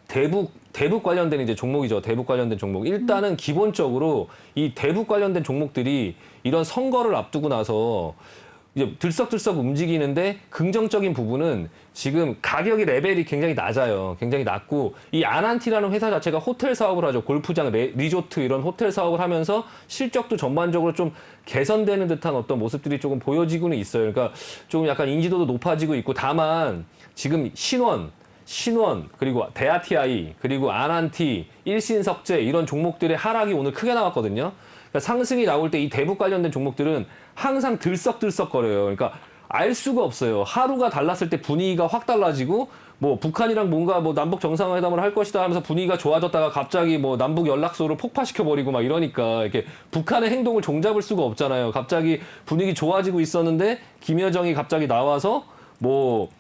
대북 관련된 이제 종목이죠. 대북 관련된 종목. 일단은 기본적으로 이 대북 관련된 종목들이 이런 선거를 앞두고 나서 이제 들썩들썩 움직이는데 긍정적인 부분은 지금 가격이 레벨이 굉장히 낮아요. 굉장히 낮고 이 아난티라는 회사 자체가 호텔 사업을 하죠. 골프장, 리조트 이런 호텔 사업을 하면서 실적도 전반적으로 좀 개선되는 듯한 어떤 모습들이 조금 보여지고는 있어요. 그러니까 조금 약간 인지도도 높아지고 있고 다만 지금 신원 그리고 대아티아이 그리고 아난티, 일신석재 이런 종목들의 하락이 오늘 크게 나왔거든요. 그러니까 상승이 나올 때 이 대북 관련된 종목들은 항상 들썩들썩거려요. 그러니까 알 수가 없어요. 하루가 달랐을 때 분위기가 확 달라지고 뭐 북한이랑 뭔가 뭐 남북 정상회담을 할 것이다 하면서 분위기가 좋아졌다가 갑자기 뭐 남북 연락소를 폭파시켜 버리고 막 이러니까 이렇게 북한의 행동을 종잡을 수가 없잖아요. 갑자기 분위기 좋아지고 있었는데 김여정이 갑자기 나와서 뭐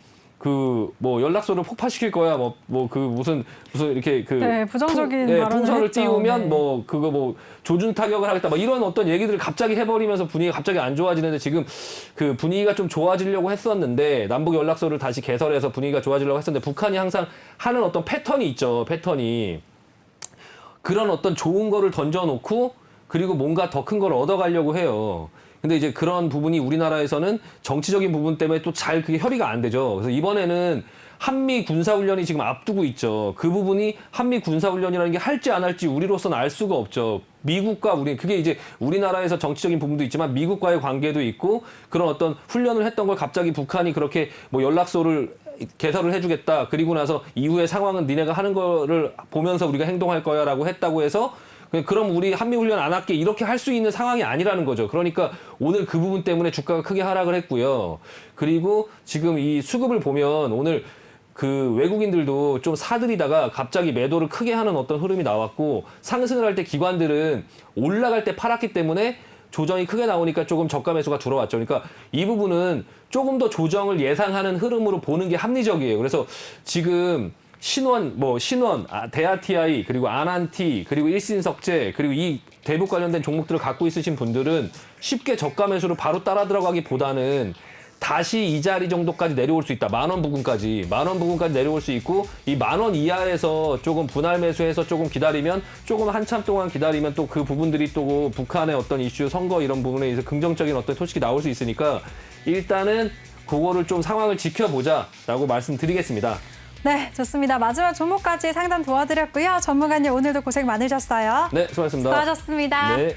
연락소를 폭파시킬 거야. 무슨 이렇게 네, 부정적인 발언을 풍선을 했죠. 띄우면 네. 조준 타격을 하겠다. 막 이런 어떤 얘기들을 갑자기 해버리면서 분위기가 갑자기 안 좋아지는데 지금 그 분위기가 좀 좋아지려고 했었는데 남북 연락소를 다시 개설해서 분위기가 좋아지려고 했었는데 북한이 항상 하는 어떤 패턴이 있죠. 패턴이 그런 어떤 좋은 거를 던져놓고 그리고 뭔가 더 큰 걸 얻어가려고 해요. 근데 이제 그런 부분이 우리나라에서는 정치적인 부분 때문에 또 잘 그게 협의가 안 되죠. 그래서 이번에는 한미 군사훈련이 지금 앞두고 있죠. 그 부분이 한미 군사훈련이라는 게 할지 안 할지 우리로서는 알 수가 없죠. 미국과 그게 이제 우리나라에서 정치적인 부분도 있지만 미국과의 관계도 있고 그런 어떤 훈련을 했던 걸 갑자기 북한이 그렇게 뭐 연락소를 개설을 해주겠다. 그리고 나서 이후의 상황은 니네가 하는 거를 보면서 우리가 행동할 거야 라고 했다고 해서 그럼 우리 한미훈련 안 할게 이렇게 할 수 있는 상황이 아니라는 거죠. 그러니까 오늘 그 부분 때문에 주가가 크게 하락을 했고요. 그리고 지금 이 수급을 보면 오늘 그 외국인들도 좀 사들이다가 갑자기 매도를 크게 하는 어떤 흐름이 나왔고 상승을 할 때 기관들은 올라갈 때 팔았기 때문에 조정이 크게 나오니까 조금 저가 매수가 들어왔죠. 그러니까 이 부분은 조금 더 조정을 예상하는 흐름으로 보는 게 합리적이에요. 그래서 지금 신원, 대아티아이, 그리고 아난티, 그리고 일신석재, 그리고 이 대북 관련된 종목들을 갖고 있으신 분들은 쉽게 저가 매수로 바로 따라 들어가기보다는 다시 이 자리 정도까지 내려올 수 있다. 10,000원 부근까지 내려올 수 있고 이 10,000원 이하에서 조금 분할 매수해서 조금 기다리면 조금 한참 동안 기다리면 또 그 부분들이 또 북한의 어떤 이슈, 선거 이런 부분에 의해서 긍정적인 어떤 소식이 나올 수 있으니까 일단은 그거를 좀 상황을 지켜보자라고 말씀드리겠습니다. 네, 좋습니다. 마지막 종목까지 상담 도와드렸고요. 전문가님 오늘도 고생 많으셨어요. 네, 수고하셨습니다. 수고하셨습니다. 네.